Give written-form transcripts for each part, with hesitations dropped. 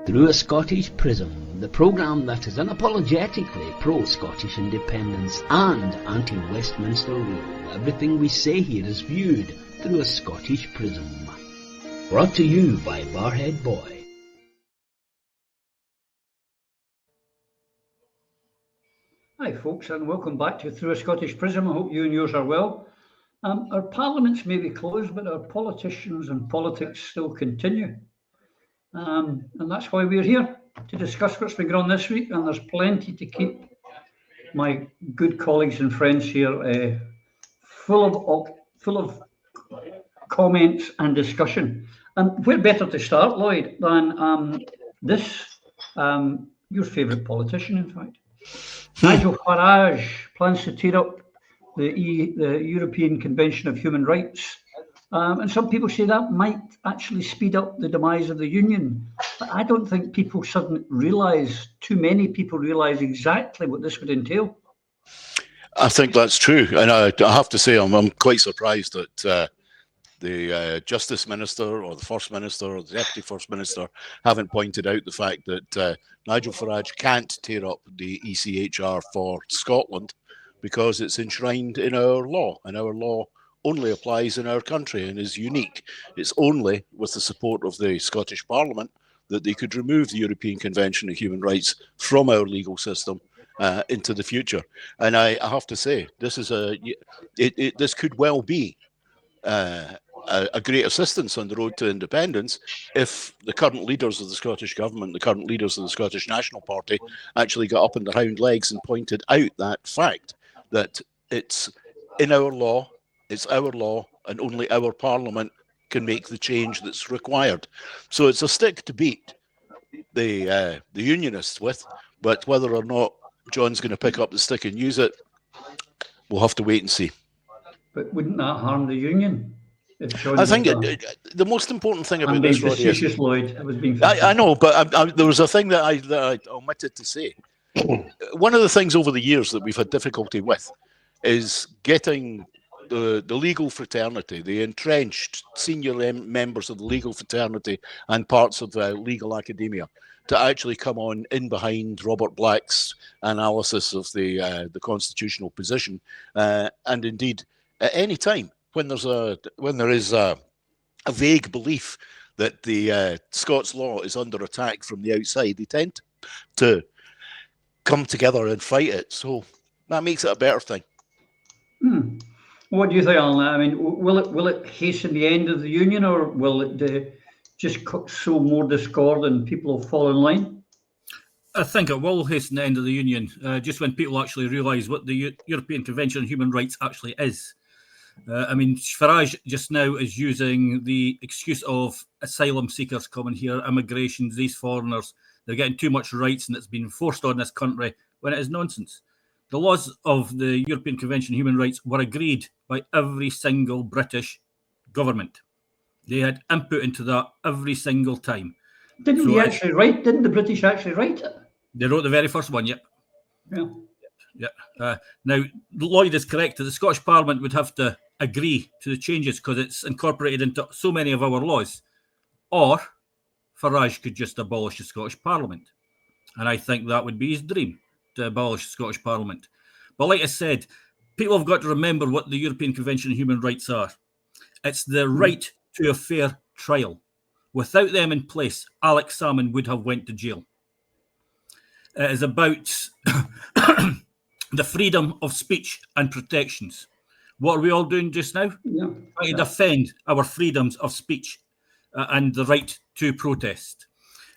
Through a Scottish Prism, the programme that is unapologetically pro-Scottish independence and anti-Westminster rule. Everything we say here is viewed through a Scottish prism. Brought to you by Barhead Boy. Hi folks, and welcome back to Through a Scottish Prism. I hope you and yours are well. Our parliaments may be closed, but our politicians and politics still continue. And that's why we're here, to discuss what's been going on this week, and there's plenty to keep my good colleagues and friends here full of comments and discussion. Where better to start, Lloyd, than your favourite politician, in fact. Nigel Farage plans to tear up the European Convention of Human Rights. And some people say that might actually speed up the demise of the Union. But I don't think people suddenly realise, too many people realise exactly what this would entail. I think that's true. And I have to say, I'm quite surprised that the Justice Minister or the First Minister or the Deputy First Minister haven't pointed out the fact that Nigel Farage can't tear up the ECHR for Scotland because it's enshrined in our law, and our law only applies in our country and is unique. It's only with the support of the Scottish Parliament that they could remove the European Convention of Human Rights from our legal system into the future. And I have to say, this is this could well be a great assistance on the road to independence if the current leaders of the Scottish Government, the current leaders of the Scottish National Party, actually got up on their hind legs and pointed out that fact, that it's in our law, it's our law, and only our Parliament can make the change that's required. So it's a stick to beat the Unionists with, but whether or not John's going to pick up the stick and use it, we'll have to wait and see. But wouldn't that harm the Union? I think the most important thing about this, Roddy, is... Lloyd. I was being I know, but there was a thing that I omitted to say. One of the things over the years that we've had difficulty with is getting the legal fraternity, the entrenched senior members of the legal fraternity and parts of the legal academia to actually come on in behind Robert Black's analysis of the constitutional position, and indeed at any time when there is a vague belief that the Scots law is under attack from the outside, they tend to come together and fight it. So that makes it a better thing. What do you think, Alan? I mean, will it hasten the end of the Union, or will it just sow more discord and people will fall in line? I think it will hasten the end of the Union, just when people actually realise what the European Convention on Human Rights actually is. I mean, Farage just now is using the excuse of asylum seekers coming here, immigration, these foreigners, they're getting too much rights and it's been forced on this country, when it is nonsense. The laws of the European Convention on Human Rights were agreed by every single British government. They had input into that every single time. Didn't the British actually write it? They wrote the very first one, yep. Yeah. Yeah. Now, Lloyd is correct that the Scottish Parliament would have to agree to the changes because it's incorporated into so many of our laws. Or Farage could just abolish the Scottish Parliament. And I think that would be his dream, to abolish the Scottish Parliament. But like I said, people have got to remember what the European Convention on Human Rights are. It's the right to a fair trial. Without them in place, Alex Salmond would have went to jail. It is about the freedom of speech and protections. What are we all doing just now? Trying to defend our freedoms of speech and the right to protest.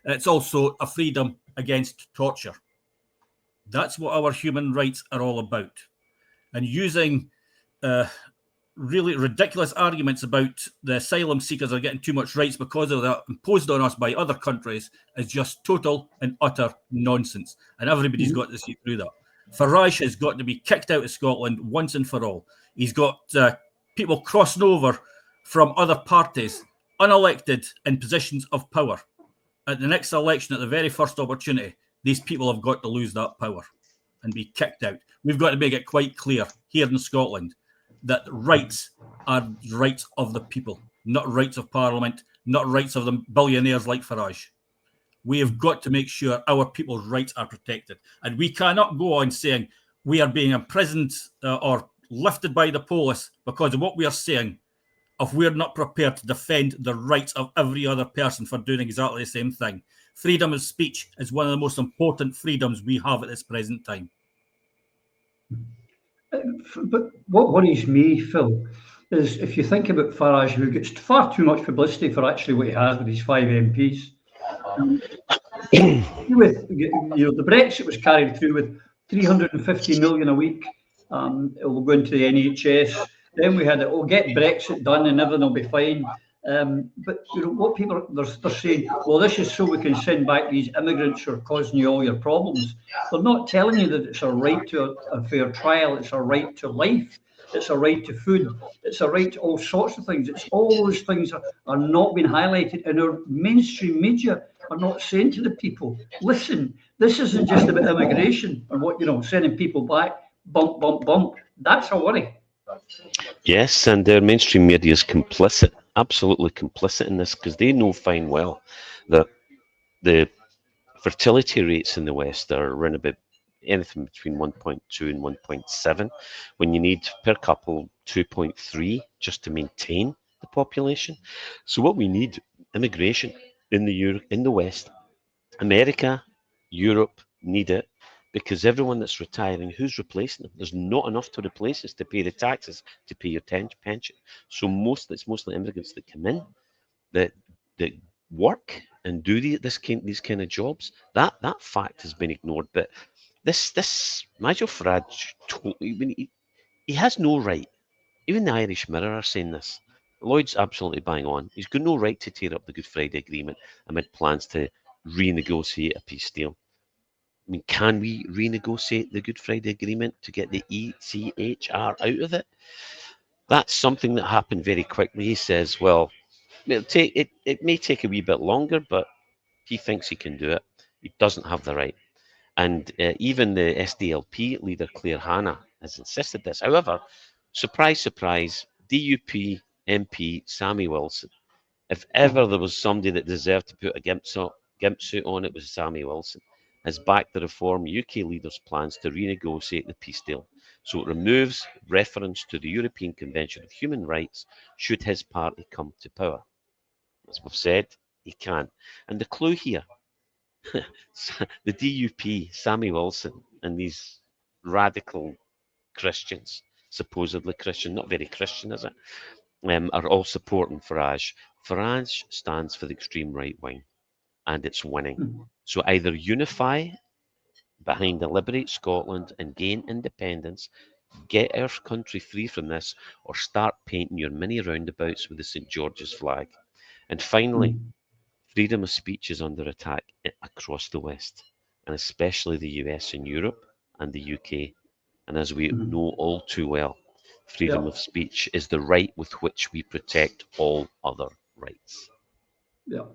It's also a freedom against torture. That's what our human rights are all about. And using really ridiculous arguments about the asylum seekers are getting too much rights because of that imposed on us by other countries is just total and utter nonsense. And everybody's got to see through that. Farage has got to be kicked out of Scotland once and for all. He's got people crossing over from other parties, unelected in positions of power. At the next election, at the very first opportunity, these people have got to lose that power and be kicked out. We've got to make it quite clear here in Scotland that rights are rights of the people, not rights of Parliament, not rights of the billionaires like Farage. we have got to make sure our people's rights are protected. And we cannot go on saying we are being imprisoned or lifted by the police because of what we are saying if we're not prepared to defend the rights of every other person for doing exactly the same thing. Freedom of speech is one of the most important freedoms we have at this present time. But what worries me, Phil, is if you think about Farage, who gets far too much publicity for actually what he has with his 5 MPs. With the Brexit was carried through with 350 million a week. It will go into the NHS. Then we had it, get Brexit done and everything will be fine. But what people they're saying, well, this is so we can send back these immigrants who are causing you all your problems. They're not telling you that it's a right to a fair trial, it's a right to life, it's a right to food, it's a right to all sorts of things. It's all those things are not being highlighted, and our mainstream media are not saying to the people, listen, this isn't just about immigration and what sending people back, bump, bump, bump. That's a worry. Yes, and their mainstream media is complicit, absolutely complicit in this, because they know fine well that the fertility rates in the West are around about anything between 1.2 and 1.7, when you need per couple 2.3 just to maintain the population. So what we need, immigration in the West, America, Europe need it, because everyone that's retiring, who's replacing them? There's not enough to replace us to pay the taxes, to pay your pension. So it's mostly immigrants that come in, that work and do these kind of jobs. That fact has been ignored. But this Nigel Farage, he has no right. Even the Irish Mirror are saying this. Lloyd's absolutely bang on. He's got no right to tear up the Good Friday Agreement amid plans to renegotiate a peace deal. I mean, can we renegotiate the Good Friday Agreement to get the ECHR out of it? That's something that happened very quickly. He says, well, it may take a wee bit longer, but he thinks he can do it. He doesn't have the right. And even the SDLP leader, Claire Hanna, has insisted this. However, surprise, surprise, DUP MP Sammy Wilson. If ever there was somebody that deserved to put a gimp suit on, it was Sammy Wilson. Has backed the Reform UK leaders' plans to renegotiate the peace deal. So it removes reference to the European Convention of Human Rights should his party come to power. As we've said, he can. And the clue here, the DUP, Sammy Wilson, and these radical Christians, supposedly Christian, not very Christian, is it? Are all supporting Farage. Farage stands for the extreme right wing, and it's winning. So either unify behind the Liberate Scotland and gain independence, get our country free from this, or start painting your mini roundabouts with the St. George's flag. And finally, freedom of speech is under attack across the West, and especially the US and Europe and the UK. And as we know all too well, freedom of speech is the right with which we protect all other rights. Yeah.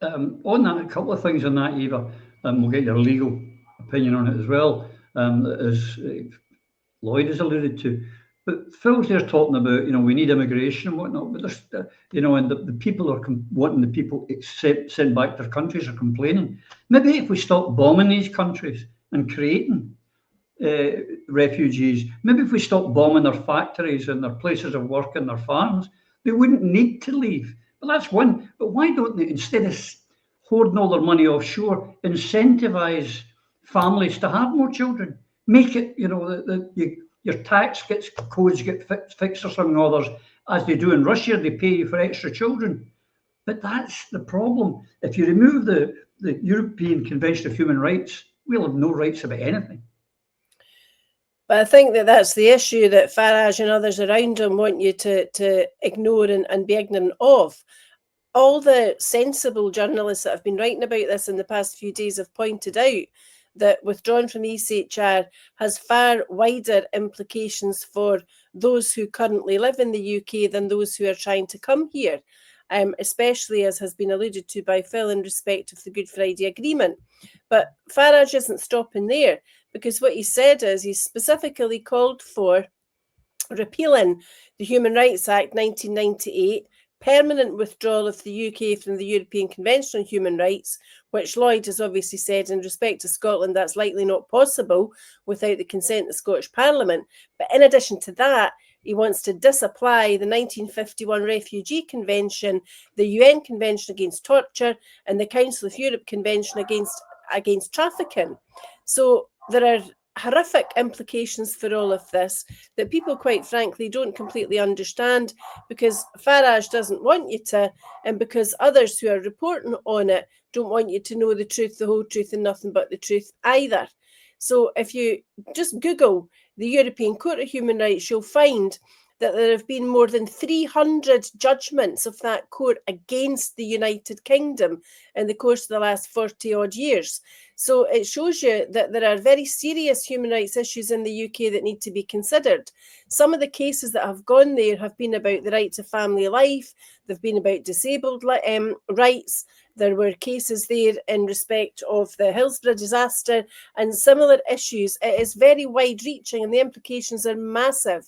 On that, a couple of things on that, Eva, and we'll get your legal opinion on it as well, as Lloyd has alluded to. But Phil's there talking about, we need immigration and whatnot, but there's, and the people are wanting the people sent back to their countries are complaining. Maybe if we stop bombing these countries and creating refugees, maybe if we stop bombing their factories and their places of work and their farms, they wouldn't need to leave. But that's one. But why don't they, instead of hoarding all their money offshore, incentivize families to have more children? Make it, your tax codes get fixed or something or others, as they do in Russia, they pay you for extra children. But that's the problem. If you remove the European Convention of Human Rights, we'll have no rights about anything. But I think that's the issue that Farage and others around him want you to ignore and be ignorant of. All the sensible journalists that have been writing about this in the past few days have pointed out that withdrawing from ECHR has far wider implications for those who currently live in the UK than those who are trying to come here, especially as has been alluded to by Phil in respect of the Good Friday Agreement. But Farage isn't stopping there, because what he said is he specifically called for repealing the Human Rights Act 1998, permanent withdrawal of the UK from the European Convention on Human Rights, which Lloyd has obviously said in respect to Scotland that's likely not possible without the consent of the Scottish Parliament. But in addition to that, he wants to disapply the 1951 Refugee Convention, the UN Convention Against Torture, and the Council of Europe Convention against Trafficking. So there are horrific implications for all of this that people, quite frankly, don't completely understand, because Farage doesn't want you to, and because others who are reporting on it don't want you to know the truth, the whole truth, and nothing but the truth either. So if you just Google the European Court of Human Rights, you'll find that there have been more than 300 judgments of that court against the United Kingdom in the course of the last 40 odd years. So it shows you that there are very serious human rights issues in the UK that need to be considered. Some of the cases that have gone there have been about the right to family life. They've been about disabled rights. There were cases there in respect of the Hillsborough disaster and similar issues. It is very wide-reaching and the implications are massive.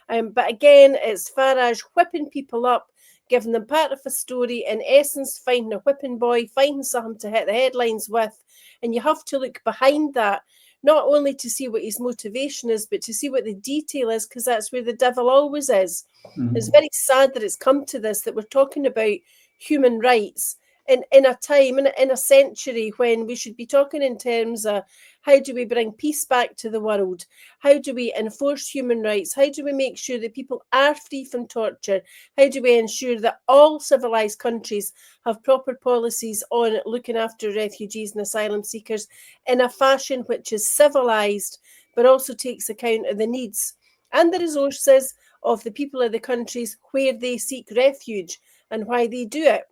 But again, it's Farage whipping people up, giving them part of a story, in essence, finding a whipping boy, finding something to hit the headlines with. And you have to look behind that, not only to see what his motivation is, but to see what the detail is, because that's where the devil always is. Mm-hmm. It's very sad that it's come to this, that we're talking about human rights in a time, in a century when we should be talking in terms of how do we bring peace back to the world? How do we enforce human rights? How do we make sure that people are free from torture? How do we ensure that all civilized countries have proper policies on looking after refugees and asylum seekers in a fashion which is civilized, but also takes account of the needs and the resources of the people of the countries where they seek refuge and why they do it?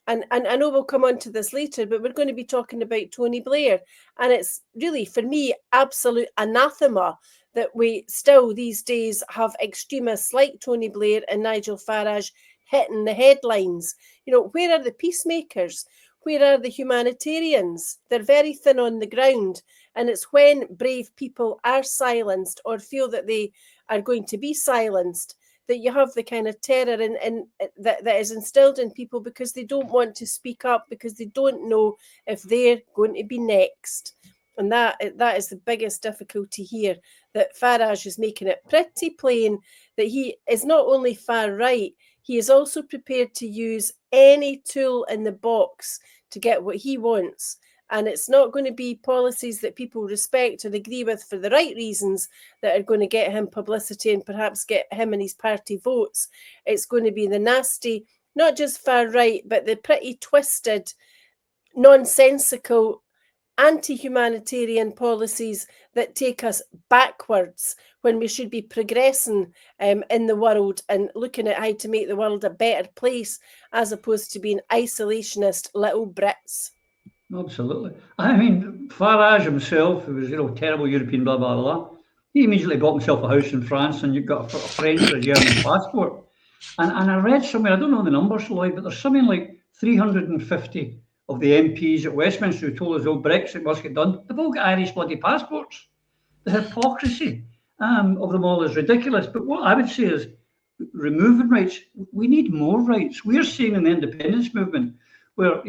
And I know we'll come on to this later, but we're going to be talking about Tony Blair. And it's really, for me, absolute anathema that we still these days have extremists like Tony Blair and Nigel Farage hitting the headlines. You know, where are the peacemakers? Where are the humanitarians? They're very thin on the ground. And it's when brave people are silenced or feel that they are going to be silenced that you have the kind of terror that is instilled in people because they don't want to speak up, because they don't know if they're going to be next. And that is the biggest difficulty here, that Farage is making it pretty plain that he is not only far right, he is also prepared to use any tool in the box to get what he wants. And it's not going to be policies that people respect and agree with for the right reasons that are going to get him publicity and perhaps get him and his party votes. It's going to be the nasty, not just far right, but the pretty twisted, nonsensical, anti-humanitarian policies that take us backwards when we should be progressing in the world and looking at how to make the world a better place, as opposed to being isolationist little Brits. Absolutely. I mean, Farage himself, who was, terrible European, blah, blah, blah, he immediately bought himself a house in France and you've got a French or a German passport. And I read somewhere, I don't know the numbers, Lloyd, but there's something like 350 of the MPs at Westminster who told us, Brexit must get done. They've all got Irish bloody passports. The hypocrisy of them all is ridiculous. But what I would say is removing rights, we need more rights. We're seeing in the independence movement where,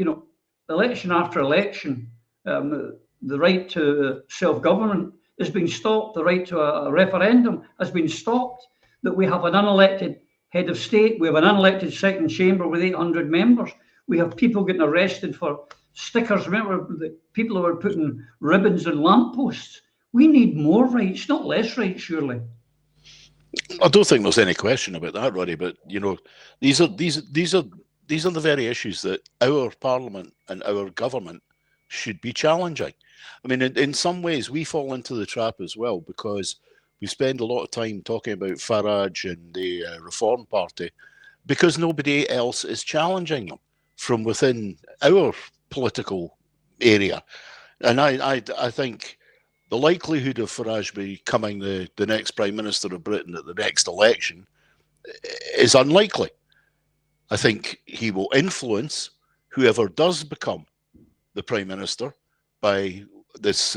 election after election, the right to self-government is being stopped. The right to a referendum has been stopped. That we have an unelected head of state. We have an unelected second chamber with 800 members. We have people getting arrested for stickers. Remember the people who were putting ribbons on lampposts. We need more rights, not less rights, surely. I don't think there's any question about that, Roddy. But these are the very issues that our parliament and our government should be challenging. I mean, in some ways, we fall into the trap as well, because we spend a lot of time talking about Farage and the Reform Party because nobody else is challenging them from within our political area. And I think the likelihood of Farage becoming the next Prime Minister of Britain at the next election is unlikely. I think he will influence whoever does become the Prime Minister by this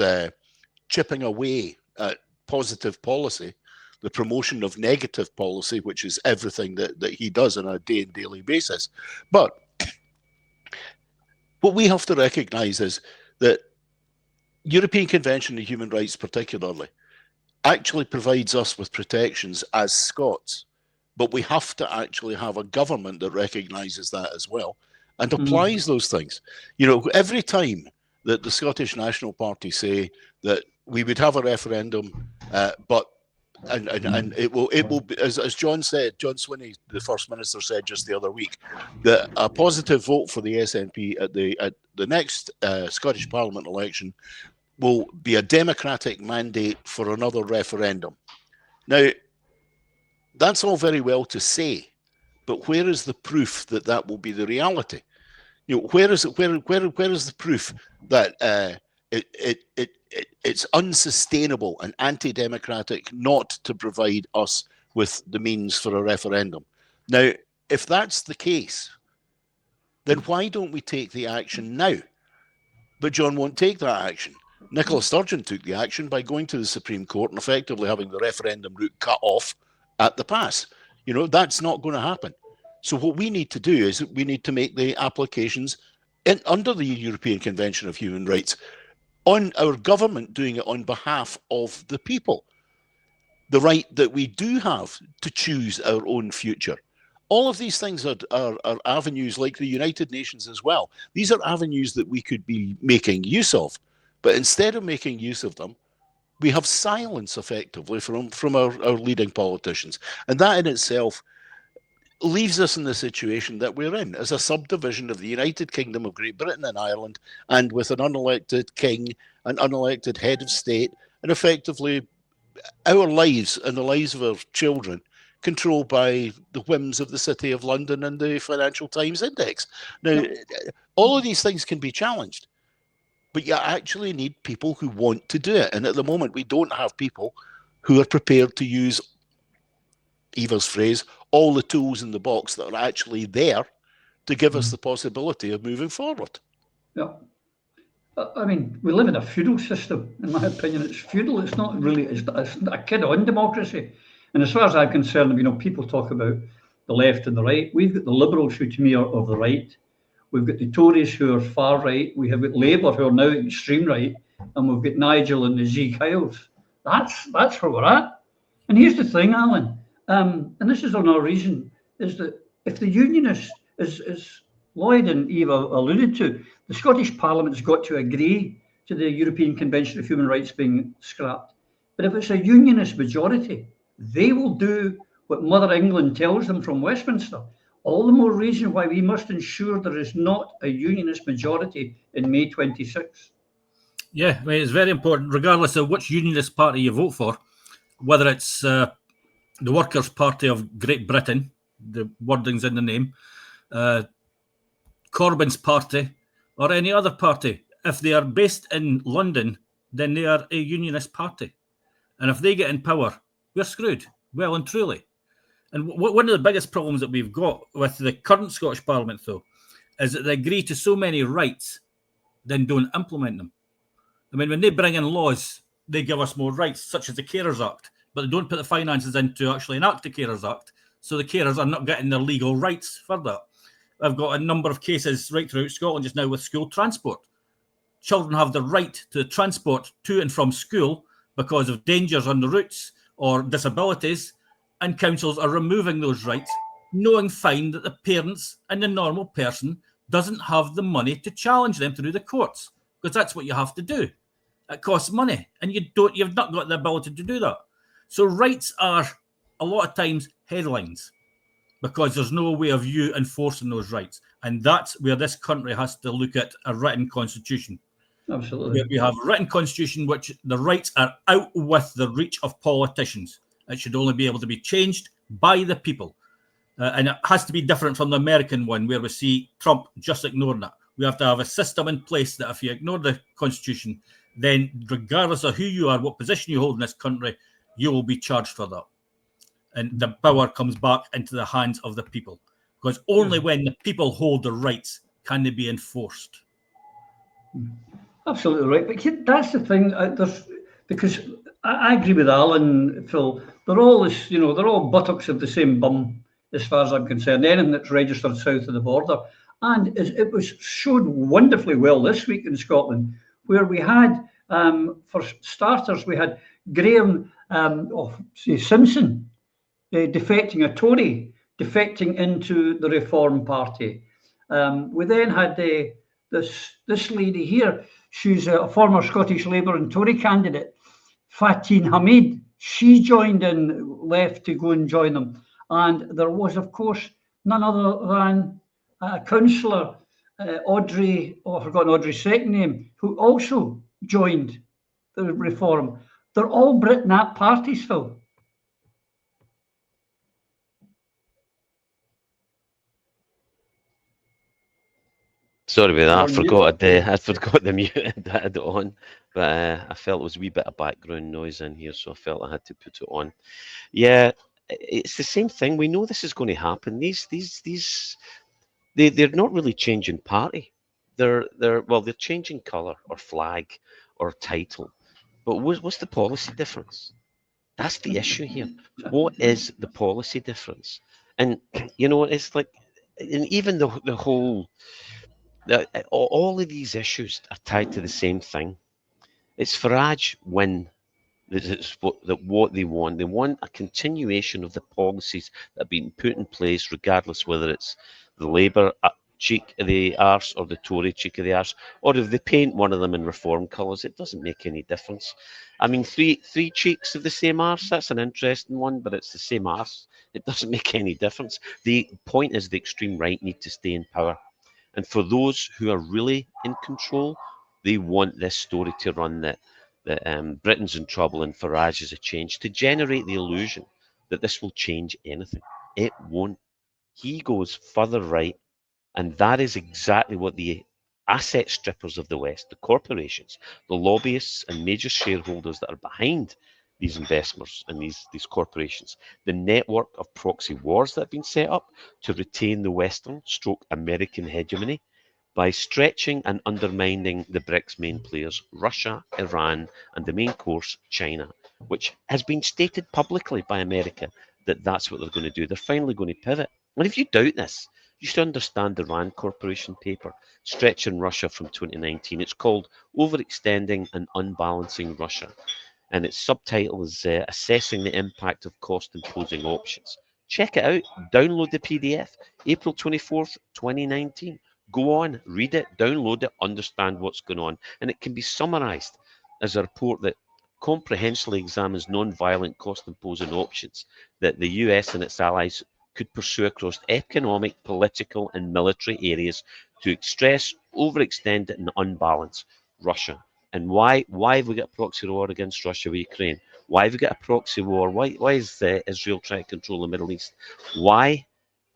chipping away at positive policy the promotion of negative policy, which is everything that he does on a daily basis. But what we have to recognise is that European Convention of Human Rights particularly actually provides us with protections as Scots, but we have to actually have a government that recognises that as well and applies those things. You know, every time that the Scottish National Party say that we would have a referendum, but it will be, as John said, John Swinney, the First Minister, said just the other week, that a positive vote for the SNP at the next Scottish Parliament election will be a democratic mandate for another referendum. Now, that's all very well to say, but where is the proof that that will be the reality? You know, where is the proof that it's unsustainable and anti-democratic not to provide us with the means for a referendum? Now, if that's the case, then why don't we take the action now? But John won't take that action. Nicola Sturgeon took the action by going to the Supreme Court and effectively having the referendum route cut off at the pass. You know, that's not going to happen. So what we need to do is we need to make the applications under the European Convention of Human Rights on our government doing it on behalf of the people. The right that we do have to choose our own future. All of these things are avenues like the United Nations as well. These are avenues that we could be making use of. But instead of making use of them, we have silence effectively from our leading politicians. And that in itself leaves us in the situation that we're in as a subdivision of the United Kingdom of Great Britain and Ireland, and with an unelected king, an unelected head of state, and effectively our lives and the lives of our children controlled by the whims of the City of London and the Financial Times Index. Now, all of these things can be challenged, but you actually need people who want to do it. And at the moment, we don't have people who are prepared to use, Eva's phrase, all the tools in the box that are actually there to give us the possibility of moving forward. Yeah. I mean, we live in a feudal system, in my opinion. It's feudal. It's not really, it's a kid-on democracy. And as far as I'm concerned, you know, people talk about the left and the right. We've got the Liberals who to me are of the right. We've got the Tories who are far right. We have got Labour who are now extreme right. And we've got Nigel and the Z Kyles. That's where we're at. And here's the thing, Alan, and this is another reason, is that if the Unionists, as Lloyd and Eva alluded to, the Scottish Parliament's got to agree to the European Convention of Human Rights being scrapped. But if it's a Unionist majority, they will do what Mother England tells them from Westminster. All the more reason why we must ensure there is not a Unionist majority in May 26. Yeah, I mean, it's very important, regardless of which Unionist party you vote for, whether it's the Workers' Party of Great Britain, the wording's in the name, Corbyn's party, or any other party. If they are based in London, then they are a Unionist party. And if they get in power, we're screwed, well and truly. And one of the biggest problems that we've got with the current Scottish Parliament, though, is that they agree to so many rights, then don't implement them. I mean, when they bring in laws, they give us more rights, such as the Carers Act, but they don't put the finances in to actually enact the Carers Act, so the carers are not getting their legal rights for that. I've got a number of cases right throughout Scotland just now with school transport. Children have the right to transport to and from school because of dangers on the routes or disabilities, and councils are removing those rights, knowing fine that the parents and the normal person doesn't have the money to challenge them through the courts, because that's what you have to do. It costs money, and you've not got the ability to do that. So rights are a lot of times headlines, because there's no way of you enforcing those rights. And that's where this country has to look at a written constitution. Absolutely. Where we have a written constitution which the rights are out with the reach of politicians. It should only be able to be changed by the people. And it has to be different from the American one, where we see Trump just ignoring it. We have to have a system in place that if you ignore the constitution, then regardless of who you are, what position you hold in this country, you will be charged for that. And the power comes back into the hands of the people. Because only when the people hold the rights can they be enforced. Absolutely right. But that's the thing, because I agree with Alan, Phil. They're all this, they're all buttocks of the same bum, as far as I'm concerned. Anything that's registered south of the border, and it was showed wonderfully well this week in Scotland, where we had, for starters, we had Graham Simpson defecting, a Tory defecting into the Reform Party. We then had this lady here. She's a former Scottish Labour and Tory candidate, Fatin Hamid. She joined in, left to go and join them. And there was, of course, none other than Councillor Audrey, I've forgotten Audrey's second name, who also joined the Reform. They're all Brit Nat parties, Phil. Sorry about that. I forgot the mute and had it on, but I felt it was a wee bit of background noise in here, so I felt I had to put it on. Yeah, it's the same thing. We know this is going to happen. They're not really changing party. They're changing colour or flag or title, but what's the policy difference? That's the issue here. What is the policy difference? And it's like, and even the whole. All of these issues are tied to the same thing. It's Farage win. It's what they want. They want a continuation of the policies that have been put in place, regardless whether it's the Labour cheek of the arse or the Tory cheek of the arse, or if they paint one of them in Reform colours, it doesn't make any difference. I mean, three cheeks of the same arse, that's an interesting one, but it's the same arse. It doesn't make any difference. The point is the extreme right need to stay in power. And for those who are really in control, they want this story to run that Britain's in trouble and Farage is a change, to generate the illusion that this will change anything. It won't. He goes further right, and that is exactly what the asset strippers of the West, the corporations, the lobbyists and major shareholders that are behind these investments and these corporations, the network of proxy wars that have been set up to retain the Western American hegemony by stretching and undermining the BRICS main players, Russia, Iran, and the main course, China, which has been stated publicly by America that that's what they're going to do. They're finally going to pivot. And if you doubt this, you should understand the RAND Corporation paper, Stretching Russia from 2019. It's called Overextending and Unbalancing Russia. And its subtitle is Assessing the Impact of Cost-Imposing Options. Check it out. Download the PDF. April 24th, 2019. Go on, read it, download it, understand what's going on. And it can be summarised as a report that comprehensively examines non-violent cost-imposing options that the US and its allies could pursue across economic, political, and military areas to stress, overextend, and unbalance Russia. And why have we got a proxy war against Russia with Ukraine? Why have we got a proxy war? Why is Israel trying to control the Middle East? Why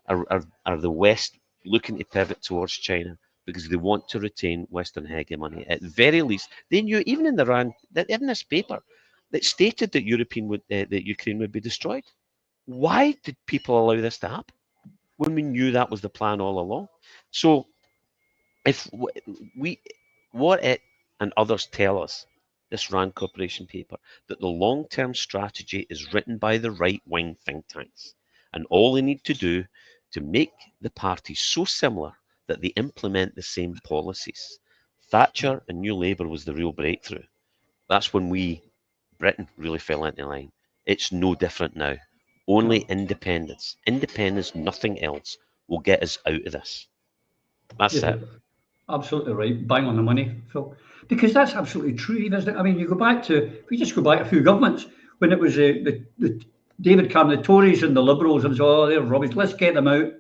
are the West looking to pivot towards China? Because they want to retain Western hegemony. At the very least, they knew, even in the RAND, that in this paper, that stated that Ukraine would be destroyed. Why did people allow this to happen when we knew that was the plan all along? So, if what it and others tell us, this RAND Corporation paper, that the long-term strategy is written by the right-wing think tanks, and all they need to do to make the parties so similar that they implement the same policies. Thatcher and New Labour was the real breakthrough. That's when Britain really fell into line. It's no different now. Only independence, nothing else, will get us out of this. That's it. Absolutely right. Bang on the money, Phil. Because that's absolutely true, isn't it? I mean, if we just go back a few governments, when it was the David Cameron, the Tories and the Liberals, and they're rubbish, let's get them out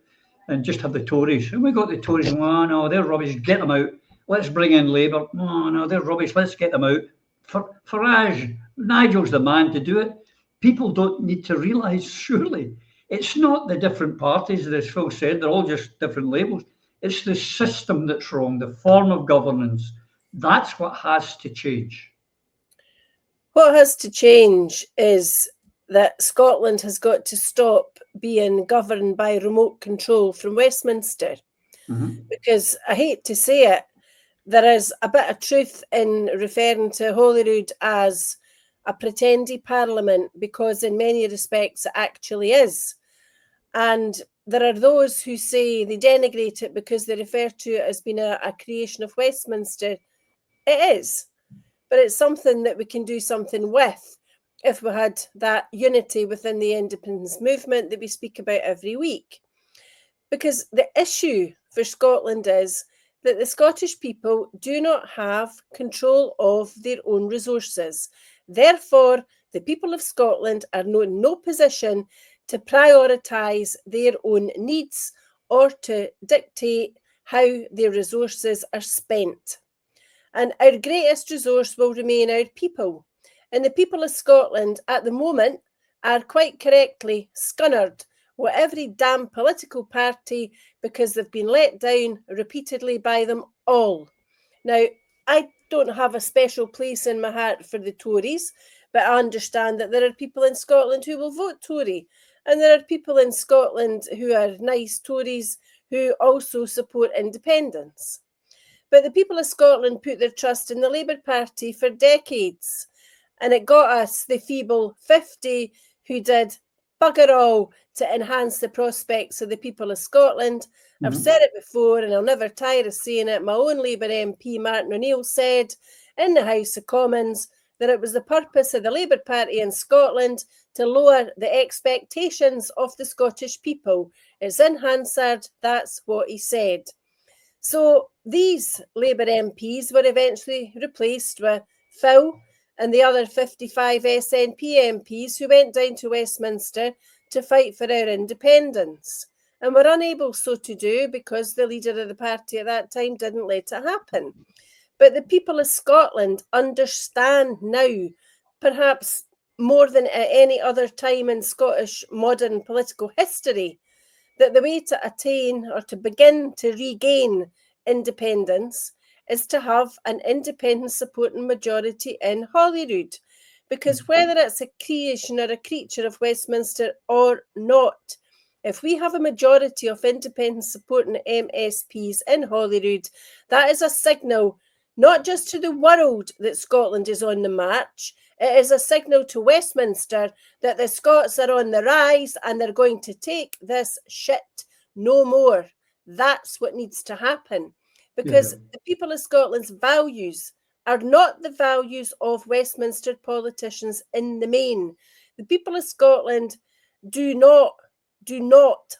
and just have the Tories. And we got the Tories, oh no, they're rubbish, get them out. Let's bring in Labour. Oh no, they're rubbish, let's get them out. Farage, Nigel's the man to do it. People don't need to realise, surely, it's not the different parties, as Phil said, they're all just different labels. It's the system that's wrong, the form of governance. That's what has to change. What has to change is that Scotland has got to stop being governed by remote control from Westminster. Mm-hmm. Because I hate to say it, there is a bit of truth in referring to Holyrood as a pretendy parliament, because in many respects it actually is. And there are those who say they denigrate it because they refer to it as being a creation of Westminster. It is, but it's something that we can do something with if we had that unity within the independence movement that we speak about every week. Because the issue for Scotland is that the Scottish people do not have control of their own resources. Therefore, the people of Scotland are in no position to prioritise their own needs or to dictate how their resources are spent. And our greatest resource will remain our people. And the people of Scotland at the moment are quite correctly scunnered with every damn political party because they've been let down repeatedly by them all. Now, I don't have a special place in my heart for the Tories, but I understand that there are people in Scotland who will vote Tory, and there are people in Scotland who are nice Tories who also support independence. But the people of Scotland put their trust in the Labour Party for decades, and it got us the feeble 50 who did bugger all to enhance the prospects of the people of Scotland. I've said it before and I'll never tire of saying it. My own Labour MP, Martin O'Neill, said in the House of Commons that it was the purpose of the Labour Party in Scotland to lower the expectations of the Scottish people. It's in Hansard, that's what he said. So these Labour MPs were eventually replaced with Phil and the other 55 SNP MPs who went down to Westminster to fight for our independence, and were unable so to do because the leader of the party at that time didn't let it happen. But the people of Scotland understand now, perhaps more than at any other time in Scottish modern political history, that the way to attain or to begin to regain independence is to have an independent supporting majority in Holyrood. Because whether it's a creation or a creature of Westminster or not, if we have a majority of independent supporting MSPs in Holyrood, that is a signal not just to the world that Scotland is on the march, it is a signal to Westminster that the Scots are on the rise and they're going to take this shit no more. That's what needs to happen. Because the people of Scotland's values are not the values of Westminster politicians in the main. The people of Scotland do not,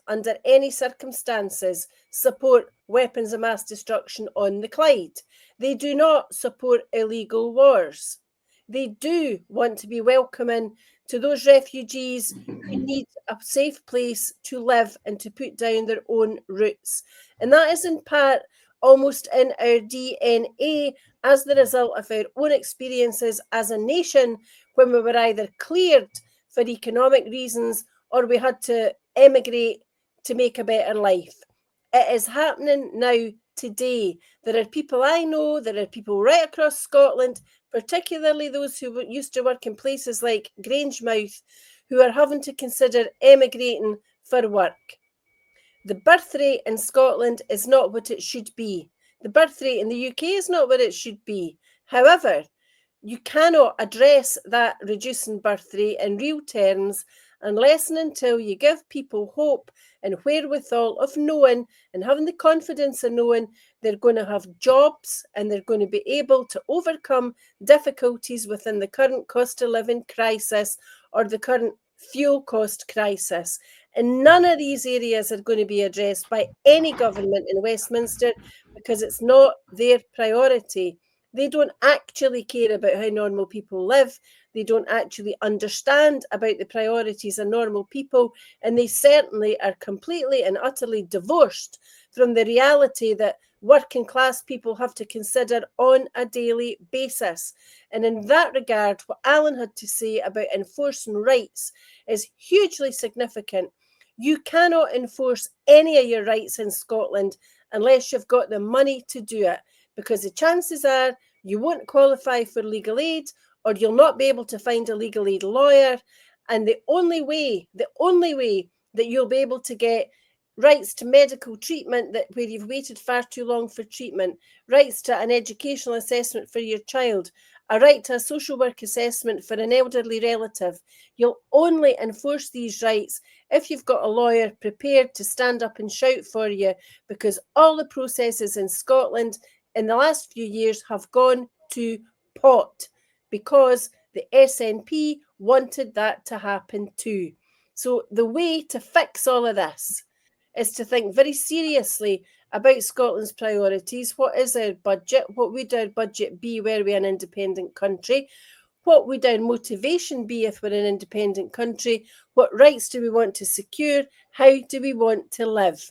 under any circumstances, support weapons of mass destruction on the Clyde. They do not support illegal wars. They do want to be welcoming to those refugees who need a safe place to live and to put down their own roots. And that is in part almost in our DNA as the result of our own experiences as a nation when we were either cleared for economic reasons or we had to emigrate to make a better life. It is happening now today. There are people I know, there are people right across Scotland, particularly those who used to work in places like Grangemouth, who are having to consider emigrating for work. The birth rate in Scotland is not what it should be. The birth rate in the UK is not what it should be. However, you cannot address that reducing birth rate in real terms unless and until you give people hope and wherewithal of knowing and having the confidence of knowing they're going to have jobs and they're going to be able to overcome difficulties within the current cost of living crisis or the current fuel cost crisis. And none of these areas are going to be addressed by any government in Westminster because it's not their priority. They don't actually care about how normal people live. They don't actually understand about the priorities of normal people. And they certainly are completely and utterly divorced from the reality that working class people have to consider on a daily basis. And in that regard, what Alan had to say about enforcing rights is hugely significant. You cannot enforce any of your rights in Scotland unless you've got the money to do it, because the chances are you won't qualify for legal aid or you'll not be able to find a legal aid lawyer. And the only way that you'll be able to get rights to medical treatment where you've waited far too long for treatment, rights to an educational assessment for your child, a right to a social work assessment for an elderly relative. You'll only enforce these rights if you've got a lawyer prepared to stand up and shout for you, because all the processes in Scotland in the last few years have gone to pot because the SNP wanted that to happen too. So the way to fix all of this is to think very seriously about Scotland's priorities. What is our budget? What would our budget be were we an independent country? What would our motivation be if we're an independent country? What rights do we want to secure? How do we want to live?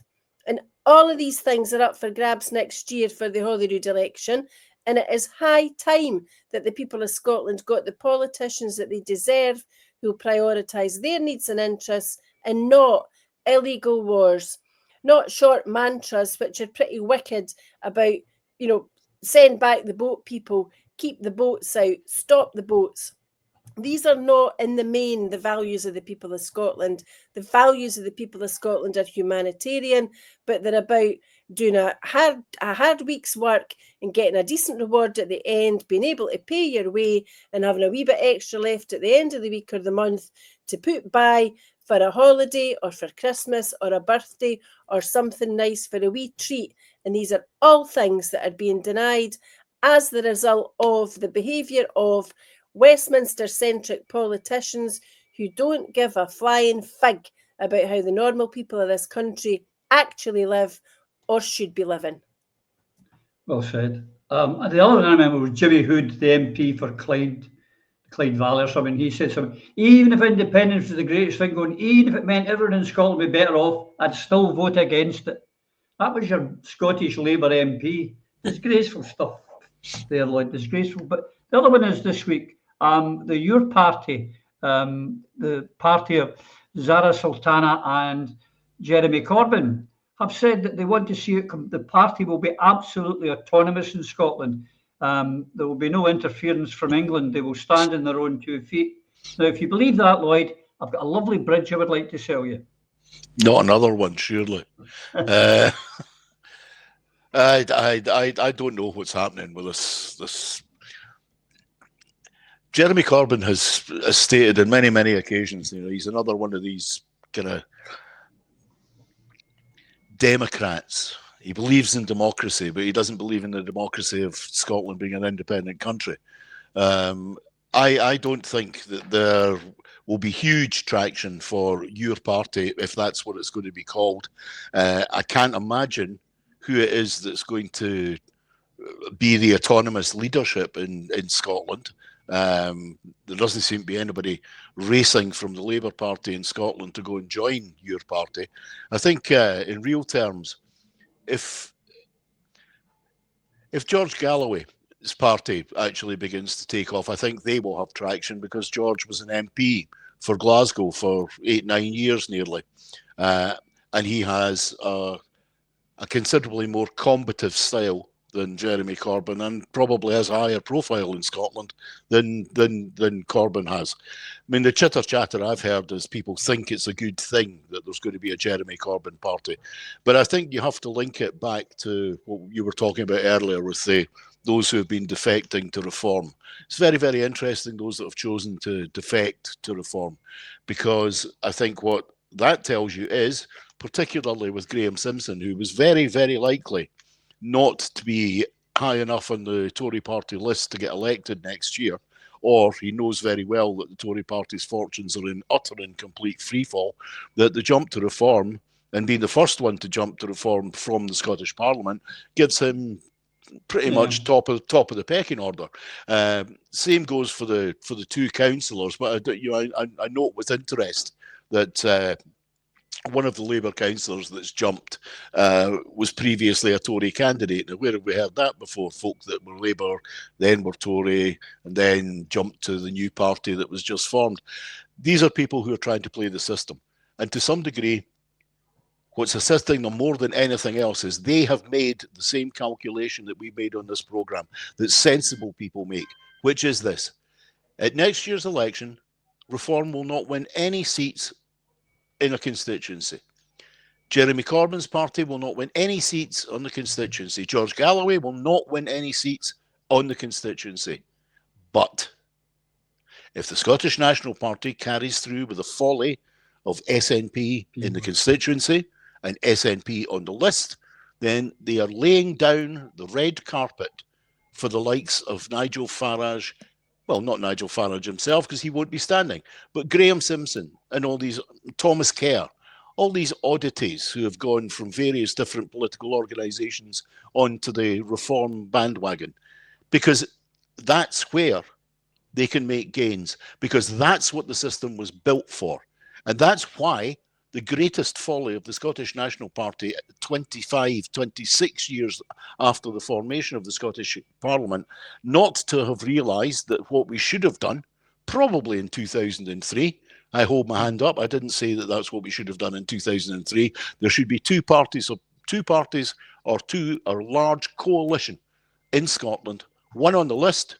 And all of these things are up for grabs next year for the Holyrood election. And it is high time that the people of Scotland got the politicians that they deserve, who prioritise their needs and interests, and not illegal wars, not short mantras which are pretty wicked about, send back the boat people, keep the boats out, stop the boats. These are not in the main the values of the people of Scotland. The values of the people of Scotland are humanitarian, but they're about doing a hard week's work and getting a decent reward at the end, being able to pay your way and having a wee bit extra left at the end of the week or the month to put by for a holiday or for Christmas or a birthday or something nice for a wee treat. And these are all things that are being denied as the result of the behaviour of Westminster-centric politicians who don't give a flying fig about how the normal people of this country actually live or should be living. Well said. And the other one I remember was Jimmy Hood, the MP for Clyde Valley or something. He said something, even if independence was the greatest thing going, even if it meant everyone in Scotland would be better off, I'd still vote against it. That was your Scottish Labour MP. Disgraceful stuff there, Lloyd, disgraceful. But the other one is this week, your party, the party of Zara Sultana and Jeremy Corbyn, have said that they want to see the party will be absolutely autonomous in Scotland. There will be no interference from England. They will stand on their own 2 feet. Now, if you believe that, Lloyd, I've got a lovely bridge I would like to sell you. Not another one, surely. I don't know what's happening with this. Jeremy Corbyn has stated on many occasions, he's another one of these kind of Democrats. He believes in democracy, but he doesn't believe in the democracy of Scotland being an independent country. I don't think that there will be huge traction for your party, if that's what it's going to be called. I can't imagine who it is that's going to be the autonomous leadership in Scotland. There doesn't seem to be anybody racing from the Labour Party in Scotland to go and join your party. I think in real terms, if George Galloway's party actually begins to take off, I think they will have traction, because George was an MP for Glasgow for 8-9 years nearly, and he has a considerably more combative style than Jeremy Corbyn, and probably has a higher profile in Scotland than Corbyn has. I mean, the chitter chatter I've heard is people think it's a good thing that there's going to be a Jeremy Corbyn party, but I think you have to link it back to what you were talking about earlier with those who have been defecting to reform. It's very interesting, those that have chosen to defect to reform, because I think what that tells you is, particularly with Graham Simpson, who was very likely not to be high enough on the Tory party list to get elected next year, or he knows very well that the Tory party's fortunes are in utter and complete freefall, that the jump to reform, and being the first one to jump to reform from the Scottish Parliament, gives him pretty much top of the pecking order. Same goes for the two councillors, but I note with interest that one of the Labour councillors that's jumped was previously a Tory candidate. Now, where have we heard that before? Folk that were Labour, then were Tory, and then jumped to the new party that was just formed. These are people who are trying to play the system. And to some degree, what's assisting them more than anything else is they have made the same calculation that we made on this programme, that sensible people make, which is this. At next year's election, Reform will not win any seats in a constituency. Jeremy Corbyn's party will not win any seats on the constituency. George Galloway will not win any seats on the constituency. But if the Scottish National Party carries through with the folly of SNP in the constituency and SNP on the list, then they are laying down the red carpet for the likes of Nigel Farage. Well, not Nigel Farage himself, because he won't be standing, but Graham Simpson and all these, Thomas Kerr, all these oddities who have gone from various different political organisations onto the reform bandwagon, because that's where they can make gains, because that's what the system was built for. And that's why the greatest folly of the Scottish National Party 25, 26 years after the formation of the Scottish Parliament, not to have realised that what we should have done, probably in 2003, I hold my hand up, I didn't say that that's what we should have done in 2003. There should be two parties or a large coalition in Scotland, one on the list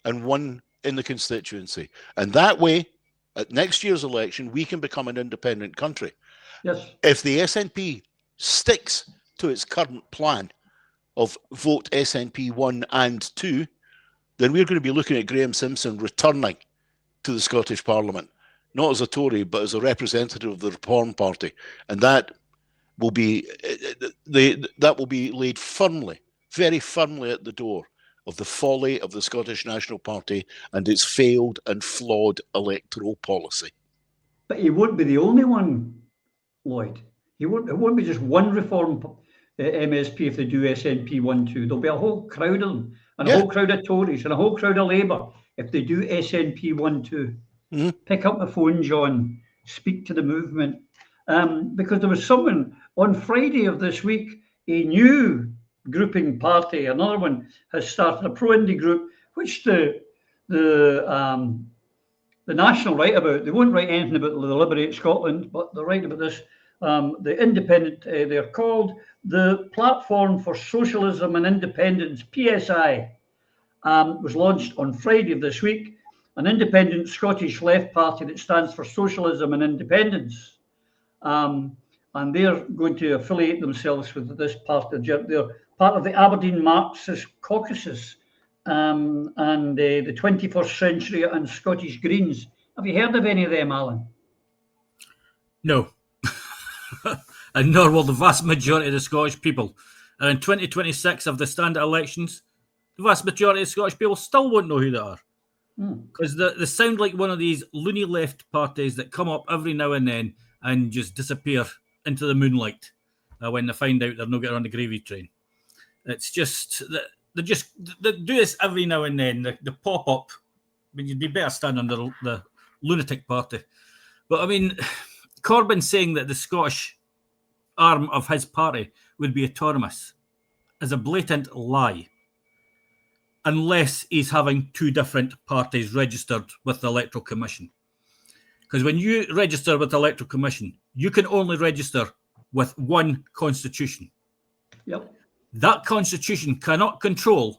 and one in the constituency. And that way, at next year's election, we can become an independent country. Yes. If the SNP sticks to its current plan of vote SNP 1 and 2, then we're going to be looking at Graham Simpson returning to the Scottish Parliament, not as a Tory, but as a representative of the Reform Party. And that will be laid firmly, very firmly at the door of the folly of the Scottish National Party and its failed and flawed electoral policy. But he won't be the only one, Lloyd. It won't be just one Reform MSP if they do SNP 1-2. There'll be a whole crowd of them, and a whole crowd of Tories, and a whole crowd of Labour if they do SNP 1-2. Mm-hmm. Pick up the phone, John. Speak to the movement. Because there was someone on Friday of this week, a new grouping party, another one, has started a pro-Indie group, which the National write about. They won't write anything about the Liberate Scotland, but they're writing about this. The Independent, they're called the Platform for Socialism and Independence, PSI, was launched on Friday of this week, an independent Scottish left party that stands for socialism and independence. And they're going to affiliate themselves with this party. They're part of the Aberdeen Marxist Caucuses and the 21st Century and Scottish Greens. Have you heard of any of them, Alan? No. And nor will the vast majority of the Scottish people. And in 2026 of the standard elections, the vast majority of Scottish people still won't know who they are. Because they sound like one of these loony left parties that come up every now and then and just disappear into the moonlight when they find out they're not getting on the gravy train. It's just that they do this every now and then. They pop up. I mean, you'd be better stand under the lunatic party. But I mean, Corbyn saying that the Scottish arm of his party would be autonomous is a blatant lie, unless he's having two different parties registered with the Electoral Commission. Because when you register with the Electoral Commission, you can only register with one constitution. Yep. That constitution cannot claim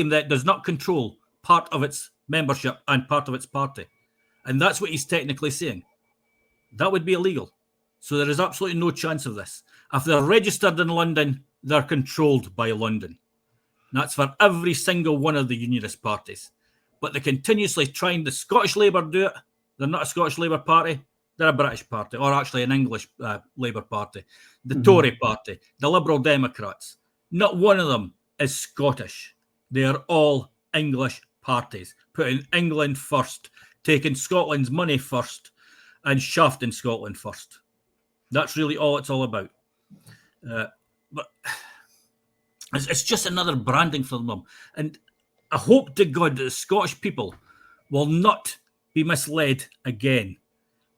that it does not control part of its membership and part of its party. And that's what he's technically saying. That would be illegal. So there is absolutely no chance of this. If they're registered in London, they're controlled by London. And that's for every single one of the unionist parties. But they're continuously trying. The Scottish Labour do it. They're not a Scottish Labour party. They're a British party, or actually an English Labour party. The Tory party, the Liberal Democrats. Not one of them is Scottish. They are all English parties, putting England first, taking Scotland's money first, and shafting Scotland first. That's really all it's all about. But it's just another branding for them. And I hope to God that the Scottish people will not be misled again,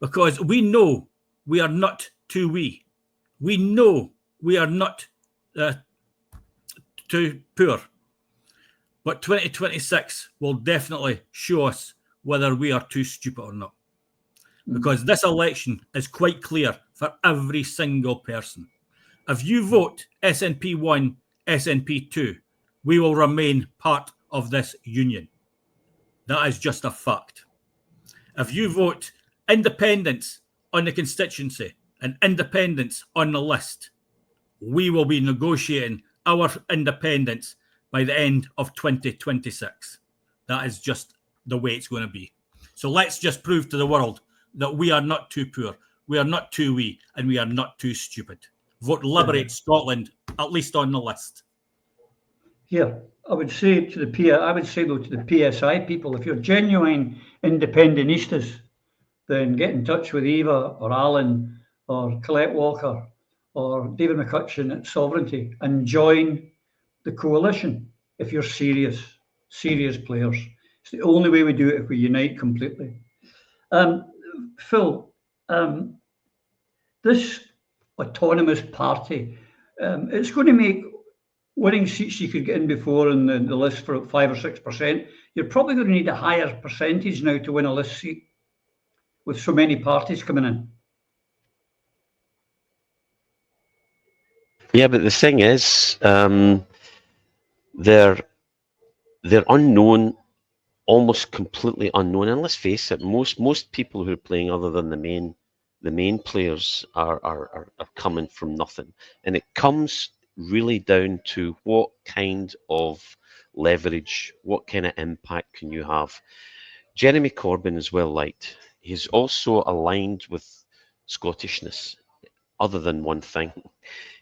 because we know we are not too wee. We know we are not too poor. But 2026 will definitely show us whether we are too stupid or not. Because this election is quite clear for every single person. If you vote SNP 1, SNP 2, we will remain part of this union. That is just a fact. If you vote independence on the constituency and independence on the list, we will be negotiating our independence by the end of 2026. That is just the way it's going to be. So let's just prove to the world that we are not too poor, we are not too wee, and we are not too stupid. Vote Liberate Scotland, at least on the list. Here, I would say to the PSI people, if you're genuine independentistas, then get in touch with Eva or Alan or Colette Walker or David McCutcheon at Sovereignty and join the coalition if you're serious players. It's the only way we do it if we unite completely. Phil, this autonomous party, it's going to make winning seats you could get in before in the list for 5 or 6%. You're probably going to need a higher percentage now to win a list seat with so many parties coming in. Yeah, but the thing is, they're unknown, almost completely unknown. And let's face it, most people who are playing other than the main players are coming from nothing, and it comes really down to what kind of leverage, what kind of impact can you have. Jeremy Corbyn is well liked. He's also aligned with Scottishness, other than one thing.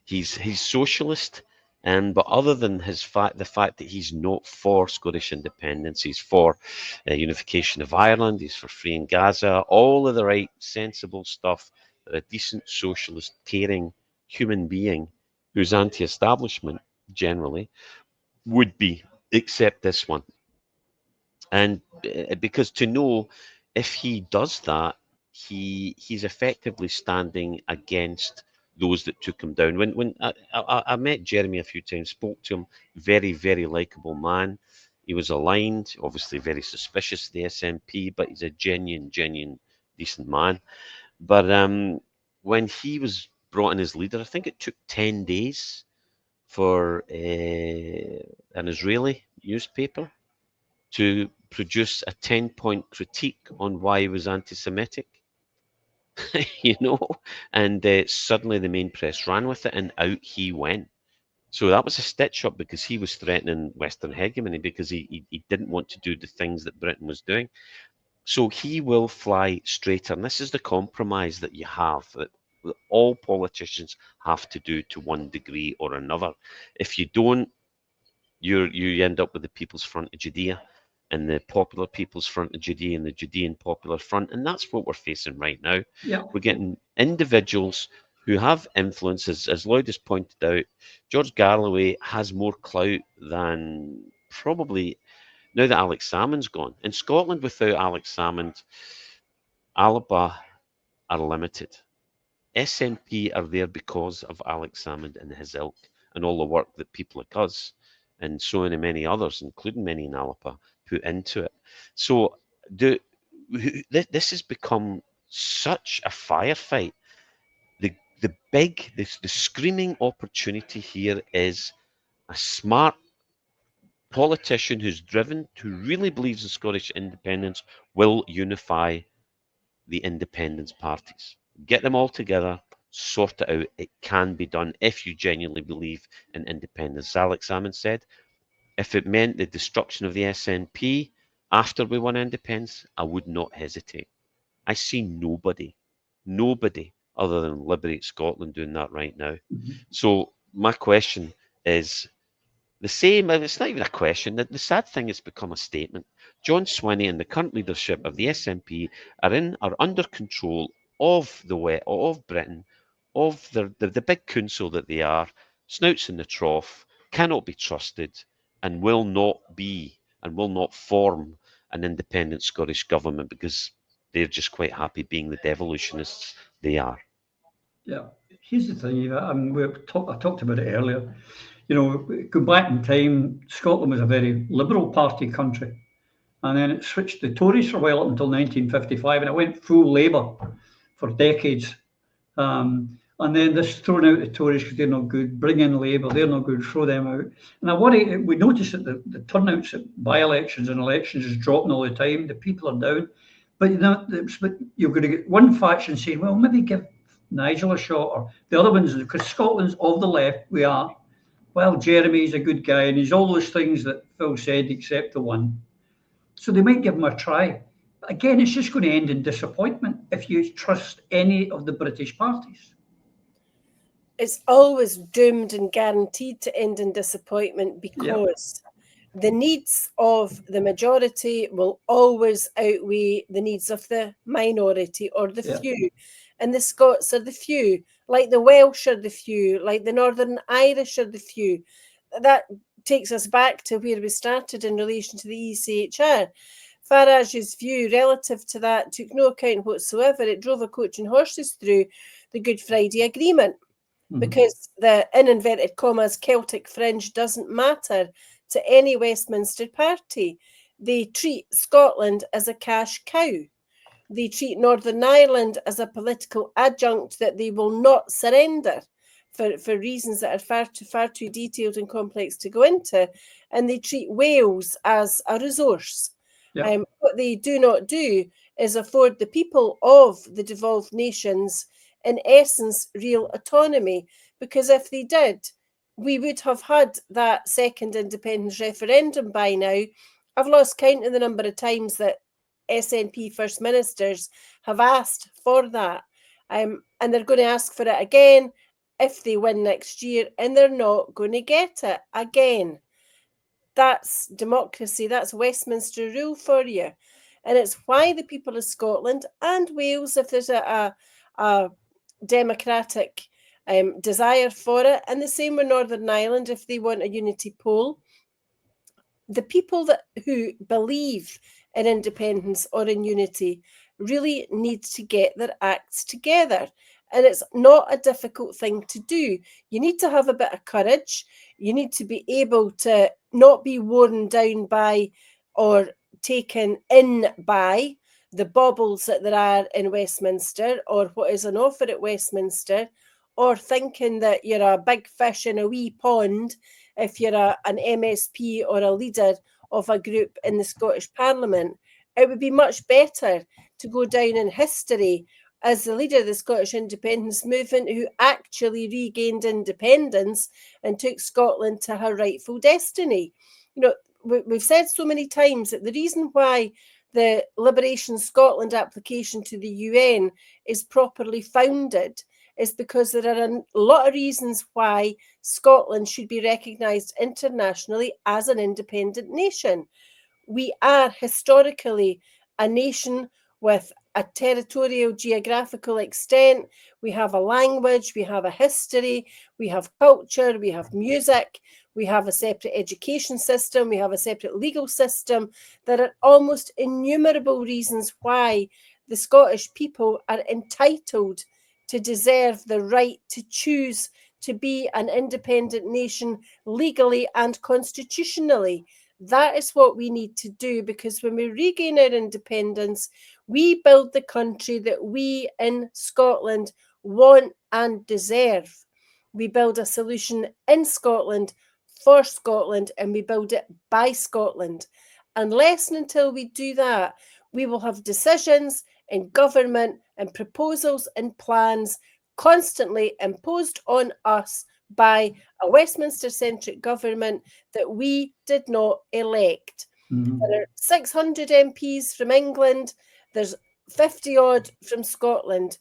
He's socialist, but other than the fact that he's not for Scottish independence, he's for unification of Ireland, he's for freeing Gaza, all of the right sensible stuff that a decent socialist, caring human being who's anti-establishment generally would be, except this one. And because to know if he does that, he's effectively standing against those that took him down. When I met Jeremy a few times, spoke to him, very, very likable man. He was aligned, obviously very suspicious of the SNP, but he's a genuine, decent man. But when he was brought in as leader, I think it took 10 days for an Israeli newspaper to produce a 10-point critique on why he was anti-Semitic. And suddenly the main press ran with it, and out he went. So that was a stitch up because he was threatening Western hegemony because he didn't want to do the things that Britain was doing. So he will fly straighter, and this is the compromise that you have, that all politicians have to do to one degree or another. If you don't, you end up with the People's Front of Judea and the Popular People's Front of Judea and the Judean Popular Front, and that's what we're facing right now. Yeah. We're getting individuals who have influences, as Lloyd has pointed out. George Galloway has more clout than probably, now that Alex Salmond's gone. In Scotland, without Alex Salmond, Alba are limited. SNP are there because of Alex Salmond and his ilk and all the work that people like us and so many others, including many in Alba, put into it. So this has become such a firefight. The screaming opportunity here is a smart politician who's driven, who really believes in Scottish independence, will unify the independence parties. Get them all together, sort it out. It can be done if you genuinely believe in independence. As Alex Salmond said, if it meant the destruction of the SNP after we won independence, I would not hesitate. I see nobody other than Liberate Scotland doing that right now. Mm-hmm. So my question is the same. It's not even a question. The sad thing is become a statement. John Swinney and the current leadership of the SNP are under control of of Britain, of the big council that they are, snouts in the trough, cannot be trusted, and will not form an independent Scottish government because they're just quite happy being the devolutionists they are. Yeah, here's the thing, Eva. I talked about it earlier. Go back in time, Scotland was a very Liberal Party country. And then it switched to the Tories for a while up until 1955, and it went full Labour for decades. And then this throwing out the Tories because they're not good, bring in Labour, they're not good, throw them out. And I worry, we notice that the turnouts at by-elections and elections is dropping all the time. The people are down. But you're going to get one faction saying, well, maybe give Nigel a shot, or the other ones, because Scotland's of the left, we are. well, Jeremy's a good guy and he's all those things that Phil said, except the one. So they might give him a try. But again, it's just going to end in disappointment if you trust any of the British parties. It's always doomed and guaranteed to end in disappointment because the needs of the majority will always outweigh the needs of the minority or the few. And the Scots are the few, like the Welsh are the few, like the Northern Irish are the few. That takes us back to where we started in relation to the ECHR. Farage's view relative to that took no account whatsoever. It drove a coach and horses through the Good Friday Agreement because the, in inverted commas, Celtic fringe doesn't matter to any Westminster party. They treat Scotland as a cash cow. They treat Northern Ireland as a political adjunct that they will not surrender for reasons that are far too detailed and complex to go into. And they treat Wales as a resource. What they do not do is afford the people of the devolved nations, in essence, real autonomy. Because if they did, we would have had that second independence referendum by now. I've lost count of the number of times that SNP First Ministers have asked for that. And they're going to ask for it again if they win next year, and they're not going to get it again. That's democracy. That's Westminster rule for you. And it's why the people of Scotland and Wales, if there's a democratic desire for it, and the same with Northern Ireland if they want a unity poll, the people who believe in independence or in unity really need to get their acts together. And it's not a difficult thing to do. You need to have a bit of courage. You need to be able to not be worn down by or taken in by the baubles that there are in Westminster or what is on offer at Westminster, or thinking that you're a big fish in a wee pond if you're an MSP or a leader of a group in the Scottish Parliament. It would be much better to go down in history as the leader of the Scottish independence movement who actually regained independence and took Scotland to her rightful destiny. You know, we've said so many times that the reason why the Liberation Scotland application to the UN is properly founded is because there are a lot of reasons why Scotland should be recognised internationally as an independent nation. We are historically a nation with a territorial geographical extent. We have a language, we have a history, we have culture, we have music, we have a separate education system, we have a separate legal system. There are almost innumerable reasons why the Scottish people are entitled to deserve the right to choose to be an independent nation legally and constitutionally. That is what we need to do, because when we regain our independence, we build the country that we in Scotland want and deserve. We build a solution in Scotland for Scotland, and we build it by Scotland. Unless and until we do that, we will have decisions in government and proposals and plans constantly imposed on us by a Westminster-centric government that we did not elect. There are 600 MPs from England, there's 50 odd from Scotland.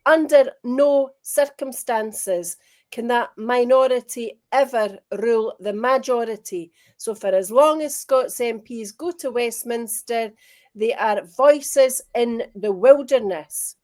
Under no circumstances can that minority ever rule the majority. So for as long as Scots MPs go to Westminster, they are voices in the wilderness.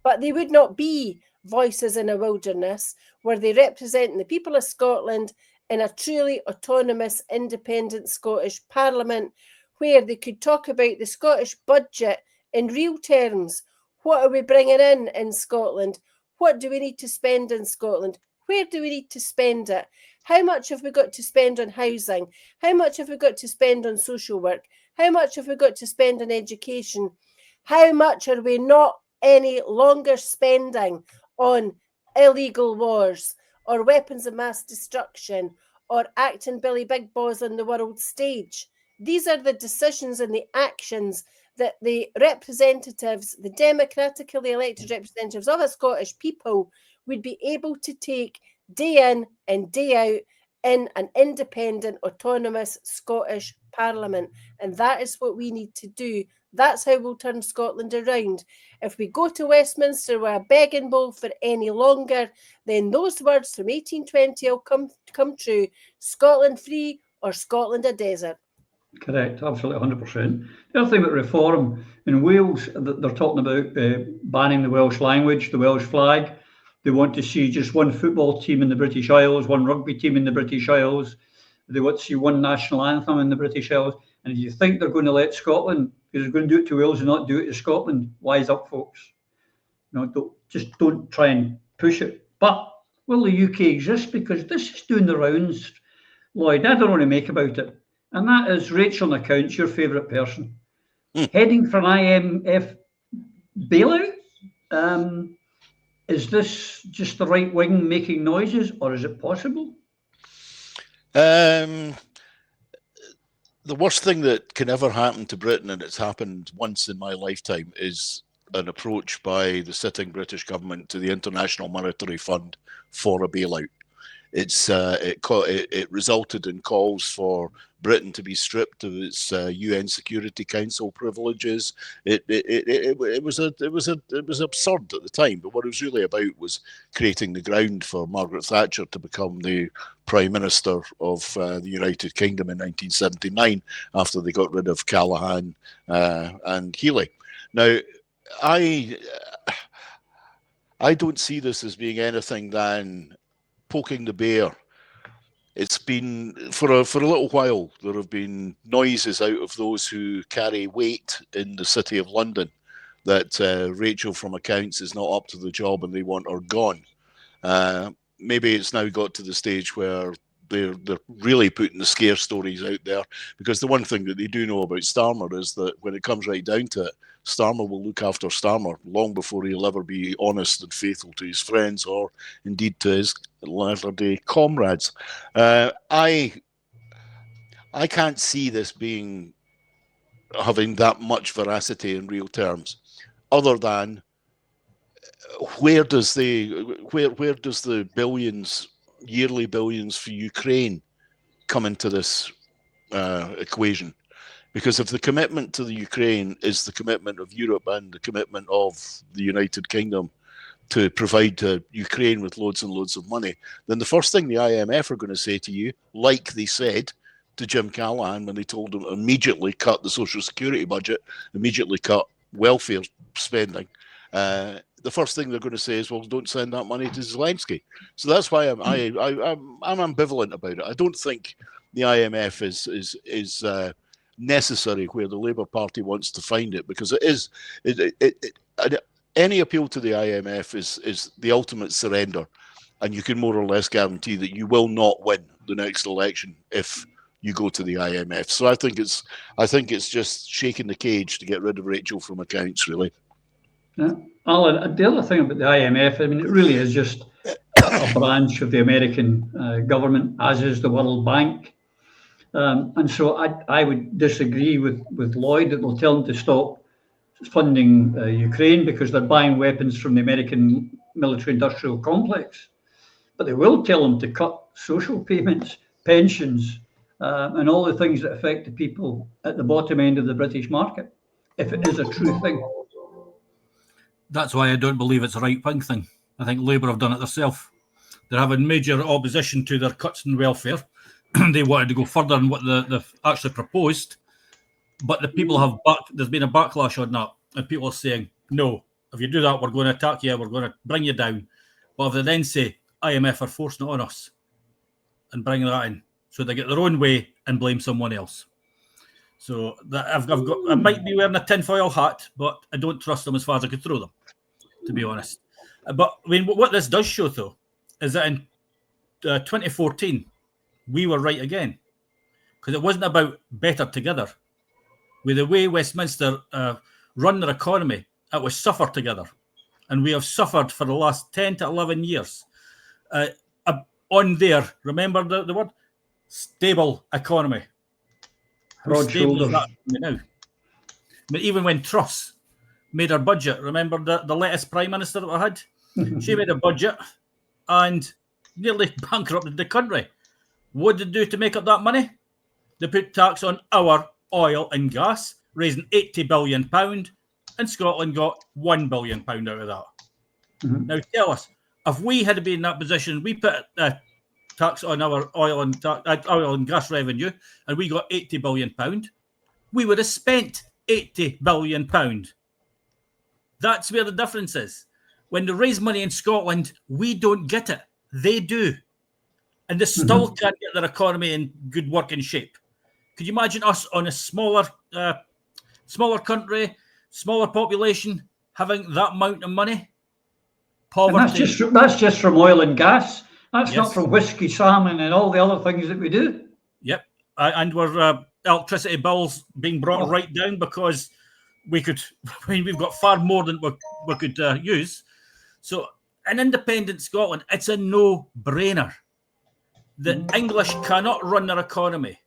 But they would not be voices in a wilderness were they representing the people of Scotland in a truly autonomous, independent Scottish Parliament, where they could talk about the Scottish budget in real terms. What are we bringing in Scotland? What do we need to spend in Scotland? Where do we need to spend it? How much have we got to spend on housing? How much have we got to spend on social work? How much have we got to spend on education? How much are we not any longer spending on illegal wars or weapons of mass destruction or acting Billy Big Boss on the world stage? These are the decisions and the actions that the representatives, the democratically elected representatives of a Scottish people would be able to take day in and day out in an independent, autonomous Scottish Parliament. And that is what we need to do. That's how we'll turn Scotland around. If we go to Westminster with a begging bowl for any longer, then those words from 1820 will come true. Scotland free or Scotland a desert. Correct, absolutely 100%. The other thing about reform in Wales, they're talking about banning the Welsh language, the Welsh flag. They want to see just one football team in the British Isles, one rugby team in the British Isles. They want to see one national anthem in the British Isles. And if you think they're going to let Scotland, because they're going to do it to Wales and not do it to Scotland, wise up, folks. Don't try and push it. But will the UK exist? Because this is doing the rounds, Lloyd. I don't want to make about it. And that is Rachel McCounts, your favourite person, heading for an IMF bailout. Is this just the right wing making noises, or is it possible? The worst thing that can ever happen to Britain, and it's happened once in my lifetime, is an approach by the sitting British government to the International Monetary Fund for a bailout. It resulted in calls for Britain to be stripped of its UN Security Council privileges. It was absurd at the time, but what it was really about was creating the ground for Margaret Thatcher to become the Prime Minister of the United Kingdom in 1979 after they got rid of Callaghan and Healey. Now, I don't see this as being anything than poking the bear. It's been for a little while. There have been noises out of those who carry weight in the City of London that Rachel from Accounts is not up to the job and they want her gone. Maybe it's now got to the stage where they're really putting the scare stories out there, because the one thing that they do know about Starmer is that when it comes right down to it, Starmer will look after Starmer long before he'll ever be honest and faithful to his friends or indeed to his latter-day comrades. I can't see this having that much veracity in real terms, other than where does the yearly billions for Ukraine come into this equation? Because if the commitment to the Ukraine is the commitment of Europe and the commitment of the United Kingdom to provide Ukraine with loads and loads of money, then the first thing the IMF are going to say to you, like they said to Jim Callaghan when they told him immediately cut the social security budget, immediately cut welfare spending, the first thing they're going to say is, well, don't send that money to Zelensky. So that's why I'm ambivalent about it. I don't think the IMF is necessary where the Labour Party wants to find it, because any appeal to the IMF is the ultimate surrender, and you can more or less guarantee that you will not win the next election if you go to the IMF. So I think it's just shaking the cage to get rid of Rachel from Accounts, really. Yeah. Alan, the other thing about the IMF, I mean, it really is just a branch of the American government, as is the World Bank. And so I would disagree with Lloyd that they'll tell them to stop funding Ukraine because they're buying weapons from the American military-industrial complex. But they will tell them to cut social payments, pensions, and all the things that affect the people at the bottom end of the British market, if it is a true thing. That's why I don't believe it's a right-wing thing. I think Labour have done it themselves. They're having major opposition to their cuts in welfare. They wanted to go further than what they've actually proposed. But the people there's been a backlash on that. And people are saying, no, if you do that, we're going to attack you, we're going to bring you down. But if they then say, IMF are forcing it on us and bring that in, so they get their own way and blame someone else. So that I might be wearing a tinfoil hat, but I don't trust them as far as I could throw them, to be honest. But I mean, what this does show, though, is that in 2014, we were right again, because it wasn't about better together. With the way Westminster run their economy, it was suffer together. And we have suffered for the last 10 to 11 years on there. Remember the word? Stable economy. How stable is that now? I mean, even when Truss made her budget, remember the latest Prime Minister that we had? She made a budget and nearly bankrupted the country. What did they do to make up that money? They put tax on our oil and gas, raising £80 billion, and Scotland got £1 billion out of that. Mhm. Now tell us, if we had been in that position, we put a tax on our oil and gas revenue, and we got £80 billion, we would have spent £80 billion. That's where the difference is. When they raise money in Scotland, we don't get it. They do. And they still can't get their economy in good working shape. Could you imagine us on a smaller country, smaller population, having that amount of money? Poverty. And that's just from oil and gas. That's Yes. not from whiskey, salmon, and all the other things that we do. Yep. And we're electricity bills being brought right down because we've got far more than we could use. So in independent Scotland, it's a no-brainer. The English cannot run their economy.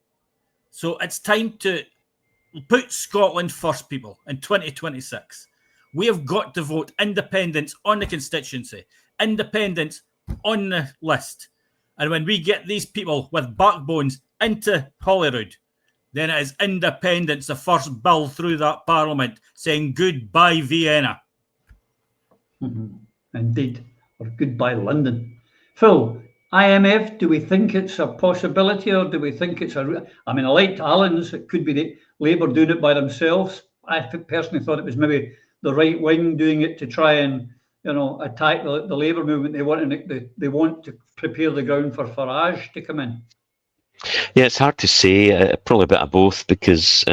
So it's time to put Scotland first, people, in 2026. We have got to vote independence on the constituency, independence on the list. And when we get these people with backbones into Holyrood, then it is independence, the first bill through that parliament, saying goodbye Vienna. Indeed. Or goodbye London. Phil, IMF, do we think it's a possibility, or do we think it's I liked Alan's. It could be the Labour doing it by themselves. I personally thought it was maybe the right wing doing it to try and, attack the Labour movement. They want to prepare the ground for Farage to come in. Yeah, it's hard to say. Probably a bit of both, because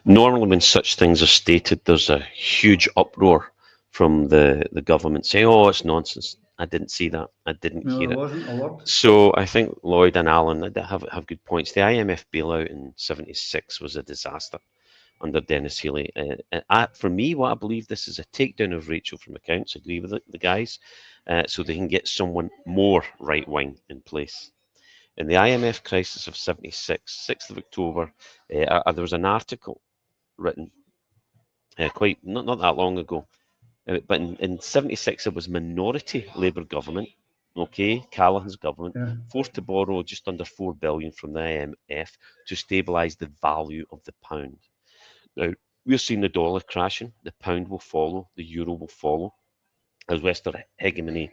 normally when such things are stated, there's a huge uproar from the government saying, "Oh, it's nonsense. I didn't see that. I didn't hear it." Wasn't a word. So I think Lloyd and Alan have good points. The IMF bailout in '76 was a disaster under Dennis Healy. For me, what I believe this is a takedown of Rachel from accounts. I agree with the guys, so they can get someone more right-wing in place. In the IMF crisis of '76, 6th of October, there was an article written quite not that long ago. But in '76, it was minority Labour government, Callaghan's government, forced to borrow just under £4 billion from the IMF to stabilise the value of the pound. Now, we're seeing the dollar crashing, the pound will follow, the euro will follow, as Western hegemony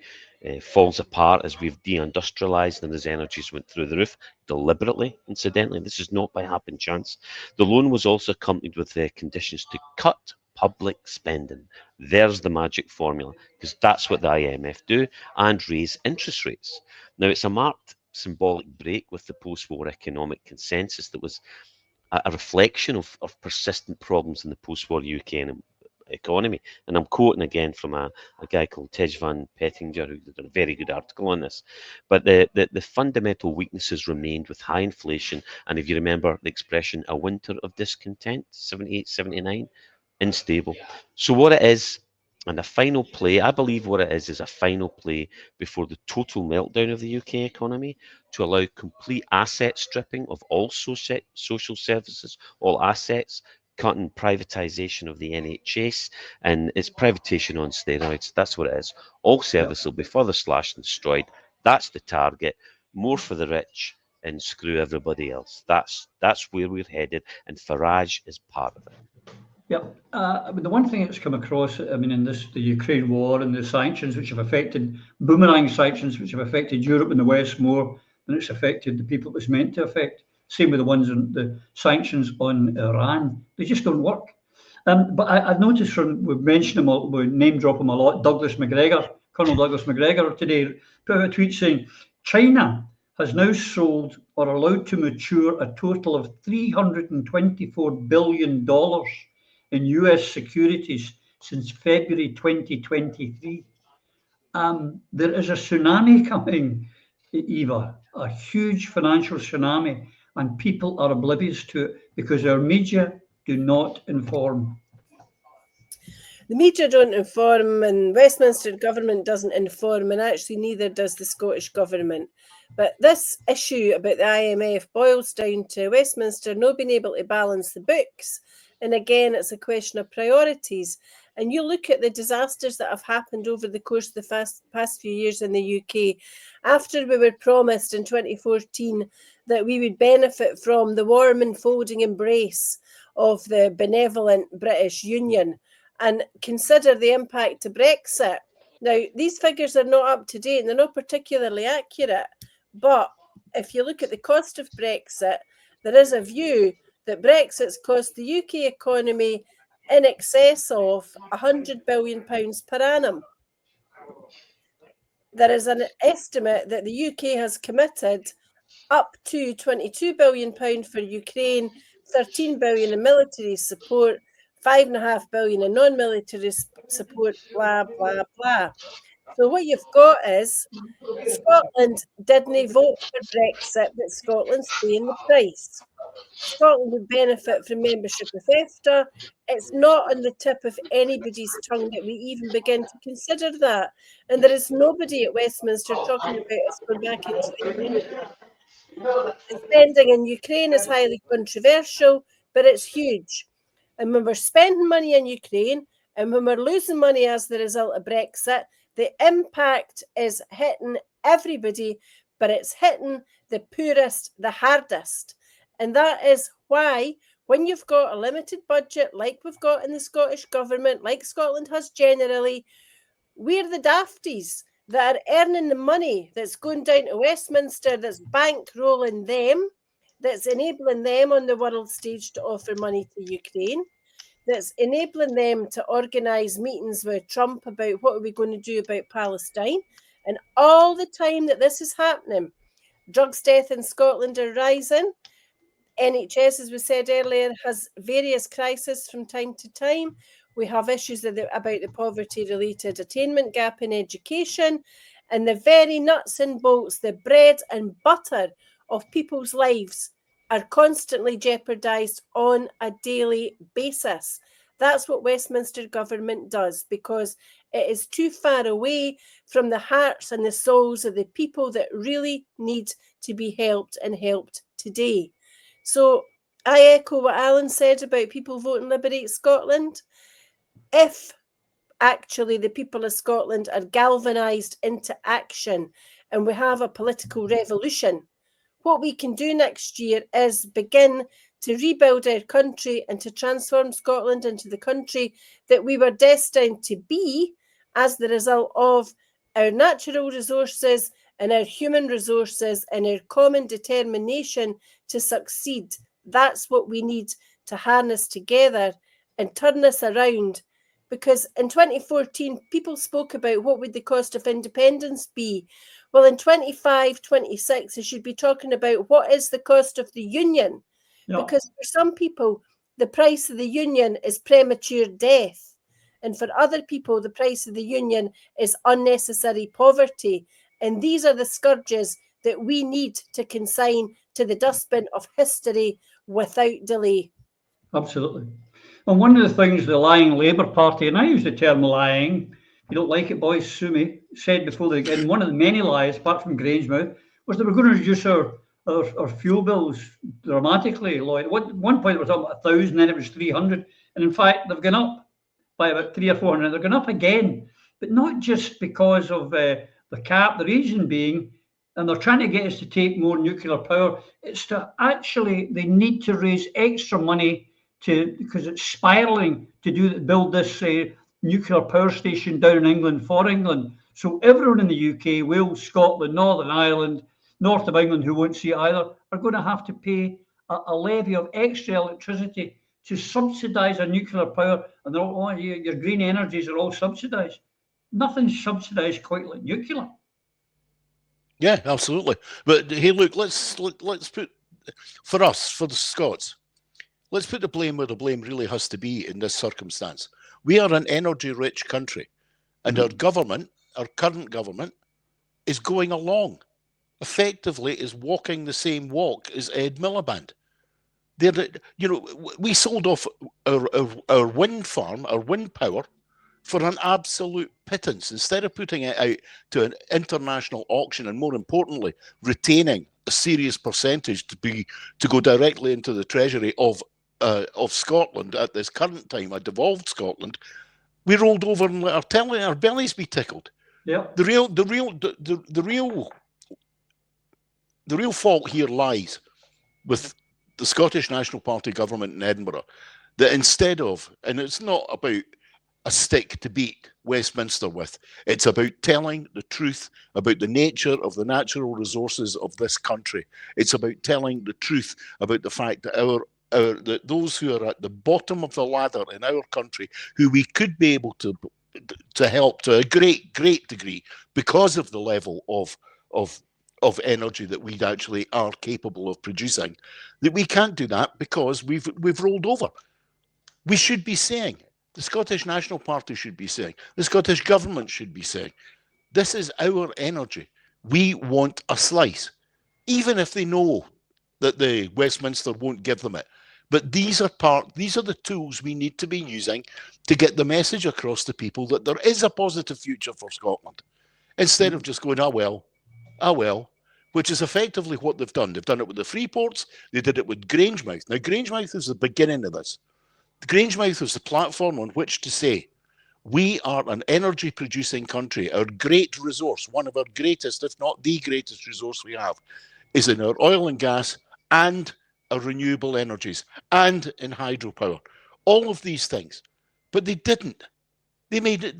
falls apart, as we've deindustrialised and as energies went through the roof, deliberately, incidentally. This is not by happen chance. The loan was also accompanied with conditions to cut public spending. There's the magic formula, because that's what the IMF do, and raise interest rates. Now, it's a marked symbolic break with the post-war economic consensus that was a reflection of persistent problems in the post-war UK economy. And I'm quoting again from a guy called Tej van Pettinger, who did a very good article on this. But the fundamental weaknesses remained with high inflation, and if you remember the expression, a winter of discontent, 78, 79, unstable. So what it is, and a final play, I believe what it is a final play before the total meltdown of the UK economy, to allow complete asset stripping of all social services, all assets, cutting privatisation of the NHS, and it's privatisation on steroids. That's what it is. All service will be further slashed and destroyed. That's the target. More for the rich and screw everybody else. That's where we're headed, and Farage is part of it. Yep. The one thing that's come across, in the Ukraine war and the sanctions which have affected, boomerang sanctions which have affected Europe and the West more than it's affected the people it was meant to affect. Same with the ones on the sanctions on Iran. They just don't work. But I've noticed we've mentioned him, we name drop him a lot, Colonel Douglas Macgregor today put out a tweet saying, China has now sold or allowed to mature a total of $324 billion in US securities since February 2023. There is a tsunami coming, Eva, a huge financial tsunami, and people are oblivious to it because our media do not inform. The media don't inform, and Westminster government doesn't inform, and actually neither does the Scottish government. But this issue about the IMF boils down to Westminster not being able to balance the books. And again, it's a question of priorities. And you look at the disasters that have happened over the course of the past few years in the UK, after we were promised in 2014 that we would benefit from the warm and folding embrace of the benevolent British Union, and consider the impact of Brexit. Now, these figures are not up to date and they're not particularly accurate, but if you look at the cost of Brexit, there is a view that Brexit's cost the UK economy in excess of £100 billion per annum. There is an estimate that the UK has committed up to £22 billion for Ukraine, £13 billion in military support, £5.5 billion in non-military support, blah, blah, blah. So what you've got is Scotland didn't vote for Brexit, but Scotland's paying the price. Scotland would benefit from membership of EFTA. It's not on the tip of anybody's tongue that we even begin to consider that. And there is nobody at Westminster talking about us going back into the Union. The spending in Ukraine is highly controversial, but it's huge. And when we're spending money in Ukraine and when we're losing money as the result of Brexit, the impact is hitting everybody, but it's hitting the poorest the hardest. And that is why, when you've got a limited budget like we've got in the Scottish Government, like Scotland has generally, we're the dafties that are earning the money that's going down to Westminster, that's bankrolling them, that's enabling them on the world stage to offer money to Ukraine, that's enabling them to organise meetings with Trump about what are we going to do about Palestine. And all the time that this is happening, drugs death in Scotland are rising. NHS, as we said earlier, has various crises from time to time. We have issues about the poverty-related attainment gap in education, and the very nuts and bolts, the bread and butter of people's lives are constantly jeopardised on a daily basis. That's what Westminster Government does, because it is too far away from the hearts and the souls of the people that really need to be helped and helped today. So I echo what Alan said about people voting Liberate Scotland. If actually the people of Scotland are galvanised into action and we have a political revolution, what we can do next year is begin to rebuild our country and to transform Scotland into the country that we were destined to be as the result of our natural resources and our human resources and our common determination to succeed. That's what we need to harness together and turn this around. Because in 2014, people spoke about what would the cost of independence be. Well, in 25, 26, they should be talking about what is the cost of the union. No. Because for some people, the price of the union is premature death. And for other people, the price of the union is unnecessary poverty. And these are the scourges that we need to consign to the dustbin of history without delay. Absolutely. And one of the things the lying Labour Party, and I use the term lying, if you don't like it, boys, sue me, said before they again, one of the many lies, apart from Grangemouth, was that we're going to reduce our fuel bills dramatically. Lloyd, at one point it was up 1,000, then it was 300, and in fact they've gone up by about 300 or 400. They're going up again, but not just because of the cap. The reason being, and they're trying to get us to take more nuclear power. It's to actually they need to raise extra money because it's spiralling to build this nuclear power station down in England for England. So everyone in the UK, Wales, Scotland, Northern Ireland, north of England, who won't see it either, are going to have to pay a levy of extra electricity to subsidise our nuclear power. And they're all, your green energies are all subsidised. Nothing's subsidised quite like nuclear. Yeah, absolutely. But hey, look, let's put, for us, for the Scots, let's put the blame where the blame really has to be in this circumstance. We are an energy-rich country, and our government, our current government, is going along, effectively is walking the same walk as Ed Miliband. We sold off our wind farm, our wind power, for an absolute pittance. Instead of putting it out to an international auction and, more importantly, retaining a serious percentage to go directly into the treasury of Scotland at this current time, a devolved Scotland, We rolled over and let our bellies be tickled. Yeah. The real fault here lies with the Scottish National Party government in Edinburgh, that instead of, and it's not about a stick to beat Westminster with, it's about telling the truth about the nature of the natural resources of this country. It's about telling the truth about the fact that that those who are at the bottom of the ladder in our country, who we could be able to help to a great degree because of the level of energy that we actually are capable of producing, that we can't do that because we've rolled over. We should be saying, the Scottish National Party should be saying, the Scottish Government should be saying, this is our energy. We want a slice, even if they know that the Westminster won't give them it. But these are the tools we need to be using to get the message across to people that there is a positive future for Scotland, instead of just going, ah well, which is effectively what they've done. They've done it with the Freeports. They did it with Grangemouth. Now, Grangemouth is the beginning of this. Grangemouth was the platform on which to say, we are an energy producing country. Our great resource, one of our greatest, if not the greatest resource we have, is in our oil and gas and our renewable energies and in hydropower. All of these things. But they didn't. They made it,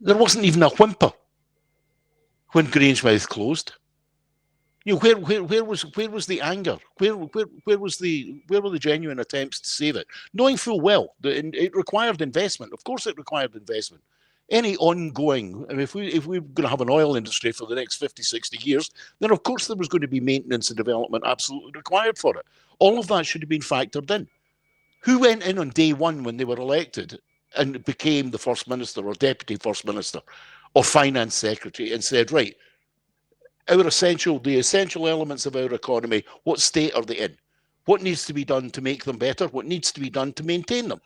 there wasn't even a whimper when Grangemouth closed. Where was the anger? Where were the genuine attempts to save it? Knowing full well that it required investment. Of course, it required investment. Any ongoing, I mean, if we're going to have an oil industry for the next 50, 60 years, then of course there was going to be maintenance and development absolutely required for it. All of that should have been factored in. Who went in on day one when they were elected and became the First Minister or Deputy First Minister or Finance Secretary and said, right, the essential elements of our economy, what state are they in? What needs to be done to make them better? What needs to be done to maintain them?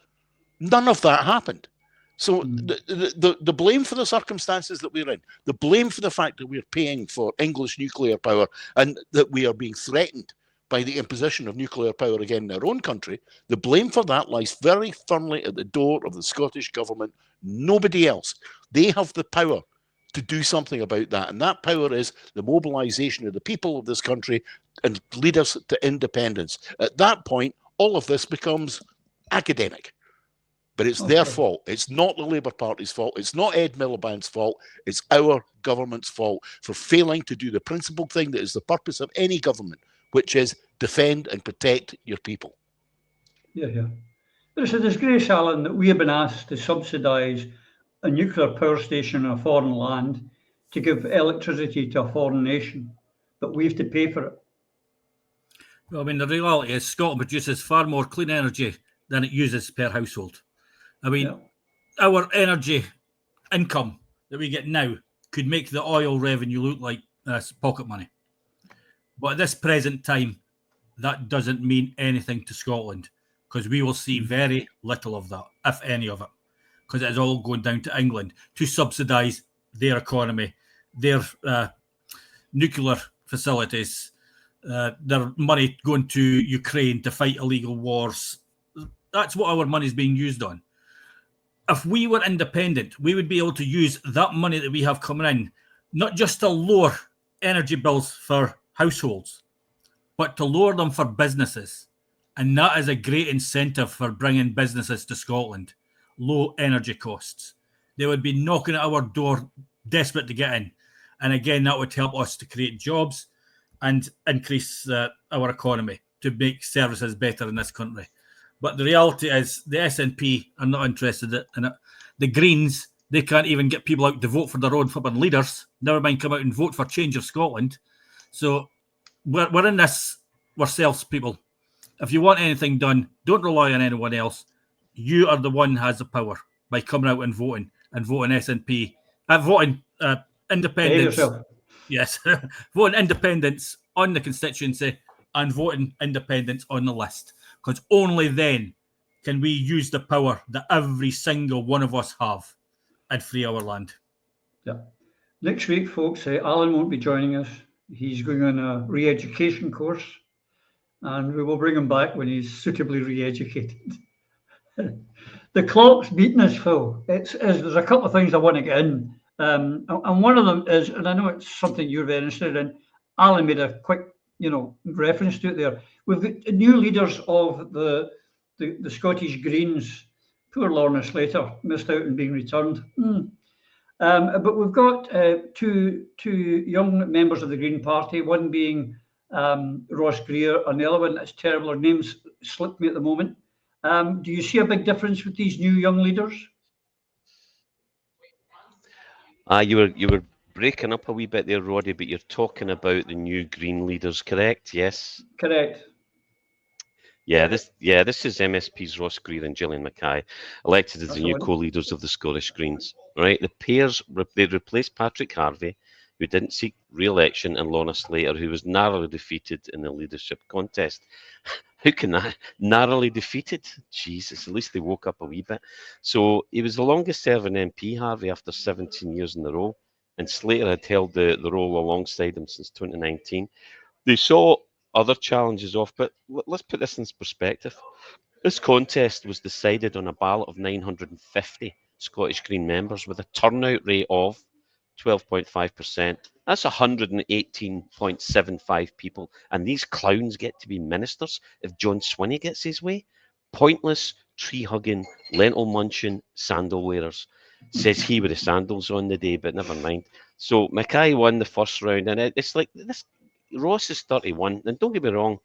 None of that happened. So the blame for the circumstances that we're in, the blame for the fact that we're paying for English nuclear power and that we are being threatened by the imposition of nuclear power again in our own country, the blame for that lies very firmly at the door of the Scottish Government, nobody else. They have the power to do something about that, and that power is the mobilisation of the people of this country and lead us to independence. At that point, all of this becomes academic. But it's their fault. It's not the Labour Party's fault. It's not Ed Miliband's fault. It's our government's fault for failing to do the principal thing that is the purpose of any government, which is defend and protect your people. Yeah. It's a disgrace, Alan, that we have been asked to subsidise a nuclear power station in a foreign land to give electricity to a foreign nation, but we have to pay for it. Well, I mean, the reality is Scotland produces far more clean energy than it uses per household. I mean, our energy income that we get now could make the oil revenue look like pocket money. But at this present time, that doesn't mean anything to Scotland, because we will see very little of that, if any of it, because it is all going down to England to subsidise their economy, their nuclear facilities, their money going to Ukraine to fight illegal wars. That's what our money is being used on. If we were independent, we would be able to use that money that we have coming in, not just to lower energy bills for households, but to lower them for businesses. And that is a great incentive for bringing businesses to Scotland. Low energy costs. They would be knocking at our door, desperate to get in. And again, that would help us to create jobs and increase our economy to make services better in this country. But the reality is the SNP are not interested in it. The Greens, they can't even get people out to vote for their own flipping leaders. Never mind come out and vote for Change of Scotland. So we're in this ourselves, people. If you want anything done, don't rely on anyone else. You are the one who has the power by coming out and voting SNP, voting independence. Yes, voting independence on the constituency and voting independence on the list. Because only then can we use the power that every single one of us have and free our land. Yeah. Next week, folks, Alan won't be joining us. He's going on a re-education course, and we will bring him back when he's suitably re-educated. The clock's beating us, Phil. There's a couple of things I want to get in. And one of them is, and I know it's something you're very interested in, Alan made a quick, reference to it there. We've got new leaders of the Scottish Greens. Poor Lorna Slater missed out on being returned. But we've got two young members of the Green Party, one being Ross Greer, and the other one, that's terrible, her name's slipped me at the moment. Do you see a big difference with these new young leaders? You were breaking up a wee bit there, Roddy, but you're talking about the new Green leaders, correct? Yes. Correct. Yeah, this is MSPs Ross Greer and Gillian Mackay, elected as the new co-leaders of the Scottish Greens. Right, the pairs they replaced Patrick Harvey, who didn't seek re-election, and Lorna Slater, who was narrowly defeated in the leadership contest. Who can that? Narrowly defeated? Jesus, at least they woke up a wee bit. So he was the longest-serving MP, Harvey, after 17 years in a row, and Slater had held the role alongside him since 2019. They saw other challenges off, but let's put this in perspective. This contest was decided on a ballot of 950 Scottish Green members with a turnout rate of 12.5%. That's 118.75 people. And these clowns get to be ministers if John Swinney gets his way. Pointless, tree-hugging, lentil-munching sandal wearers. Says he with the sandals on the day, but never mind. So Mackay won the first round, and it's like this. Ross is 31, and don't get me wrong,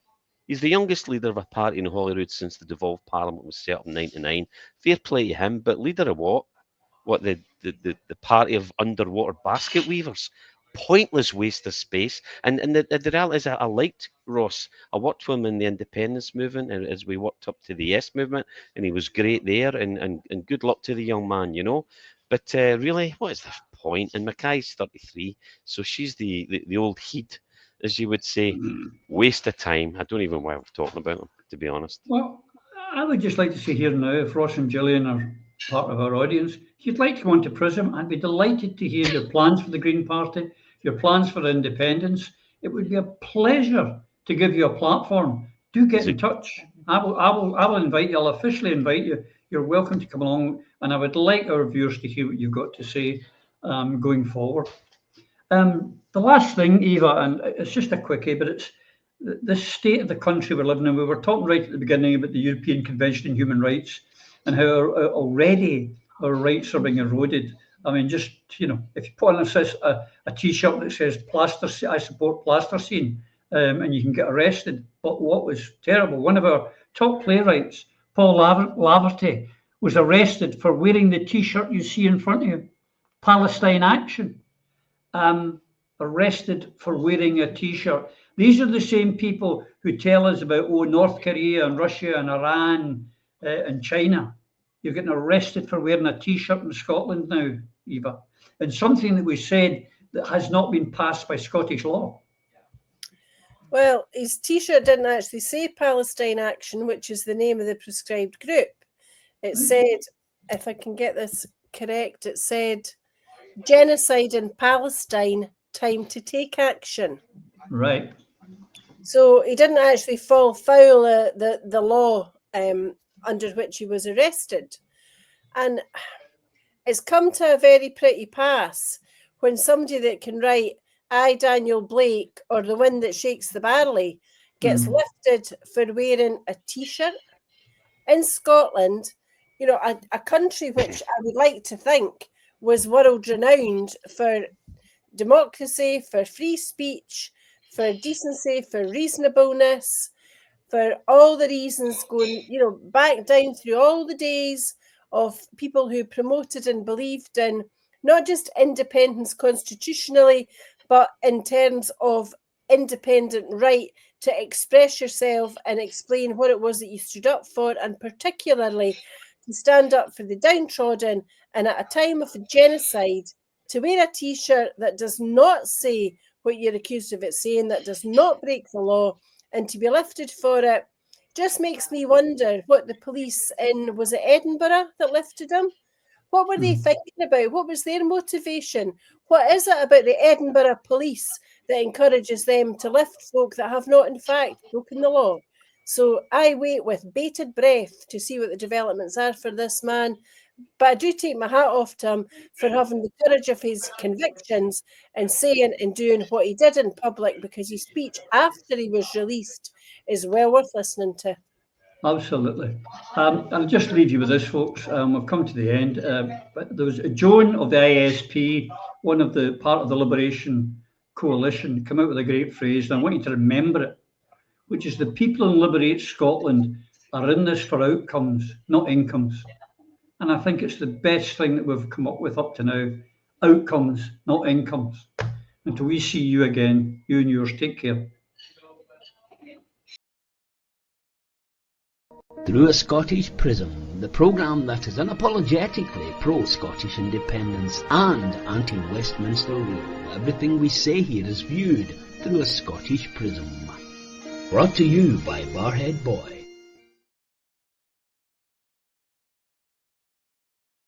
he's the youngest leader of a party in Holyrood since the devolved parliament was set up in '99. Fair play to him, but leader of what? What, the party of underwater basket weavers? Pointless waste of space. And the reality is, I liked Ross. I worked with him in the independence movement, and as we worked up to the Yes movement, and he was great there, and good luck to the young man, But really, what is the point? And Mackay's 33, so she's the old heat, as you would say. Waste of time. I don't even know why we're talking about them, to be honest. Well, I would just like to say here now, if Ross and Gillian are part of our audience, if you'd like to go into PRISM, I'd be delighted to hear your plans for the Green Party, your plans for independence. It would be a pleasure to give you a platform. Do get in touch. I will invite you. I'll officially invite you. You're welcome to come along, and I would like our viewers to hear what you've got to say going forward. The last thing, Eva, and it's just a quickie, but it's the state of the country we're living in. We were talking right at the beginning about the European Convention on Human Rights and how already our rights are being eroded. I mean, just, if you put on a T-shirt that says I support Plasticine, and you can get arrested. But what was terrible, one of our top playwrights, Paul Laverty, was arrested for wearing the T-shirt you see in front of you, Palestine Action. Arrested for wearing a T-shirt. These are the same people who tell us about, North Korea and Russia and Iran and China. You're getting arrested for wearing a T-shirt in Scotland now, Eva. And something that we said that has not been passed by Scottish law. Well, his T-shirt didn't actually say Palestine Action, which is the name of the prescribed group. It said, if I can get this correct, it said, Genocide in Palestine, time to take action. Right. So he didn't actually fall foul of the law under which he was arrested. And it's come to a very pretty pass when somebody that can write, I, Daniel Blake, or The Wind That Shakes the Barley, gets lifted for wearing a T-shirt. In Scotland, a country which I would like to think was world renowned for democracy, for free speech, for decency, for reasonableness, for all the reasons going, back down through all the days of people who promoted and believed in not just independence constitutionally, but in terms of independent right to express yourself and explain what it was that you stood up for, and particularly to stand up for the downtrodden, and at a time of a genocide, to wear a T-shirt that does not say what you're accused of it saying, that does not break the law, and to be lifted for it, just makes me wonder what the police was it Edinburgh that lifted him? What were they thinking about? What was their motivation? What is it about the Edinburgh police that encourages them to lift folk that have not, in fact, broken the law? So I wait with bated breath to see what the developments are for this man. But I do take my hat off to him for having the courage of his convictions and saying and doing what he did in public, because his speech after he was released is well worth listening to. Absolutely. I'll just leave you with this, folks. We've come to the end. But there was Joan of the ISP, one of the part of the Liberation Coalition, come out with a great phrase, and I want you to remember it, which is the people in Liberate Scotland are in this for outcomes, not incomes. And I think it's the best thing that we've come up with up to now. Outcomes, not incomes. Until we see you again, you and yours, take care. Through a Scottish Prism, the programme that is unapologetically pro-Scottish independence and anti-Westminster rule. Everything we say here is viewed through a Scottish prism. Brought to you by Barhead Boy.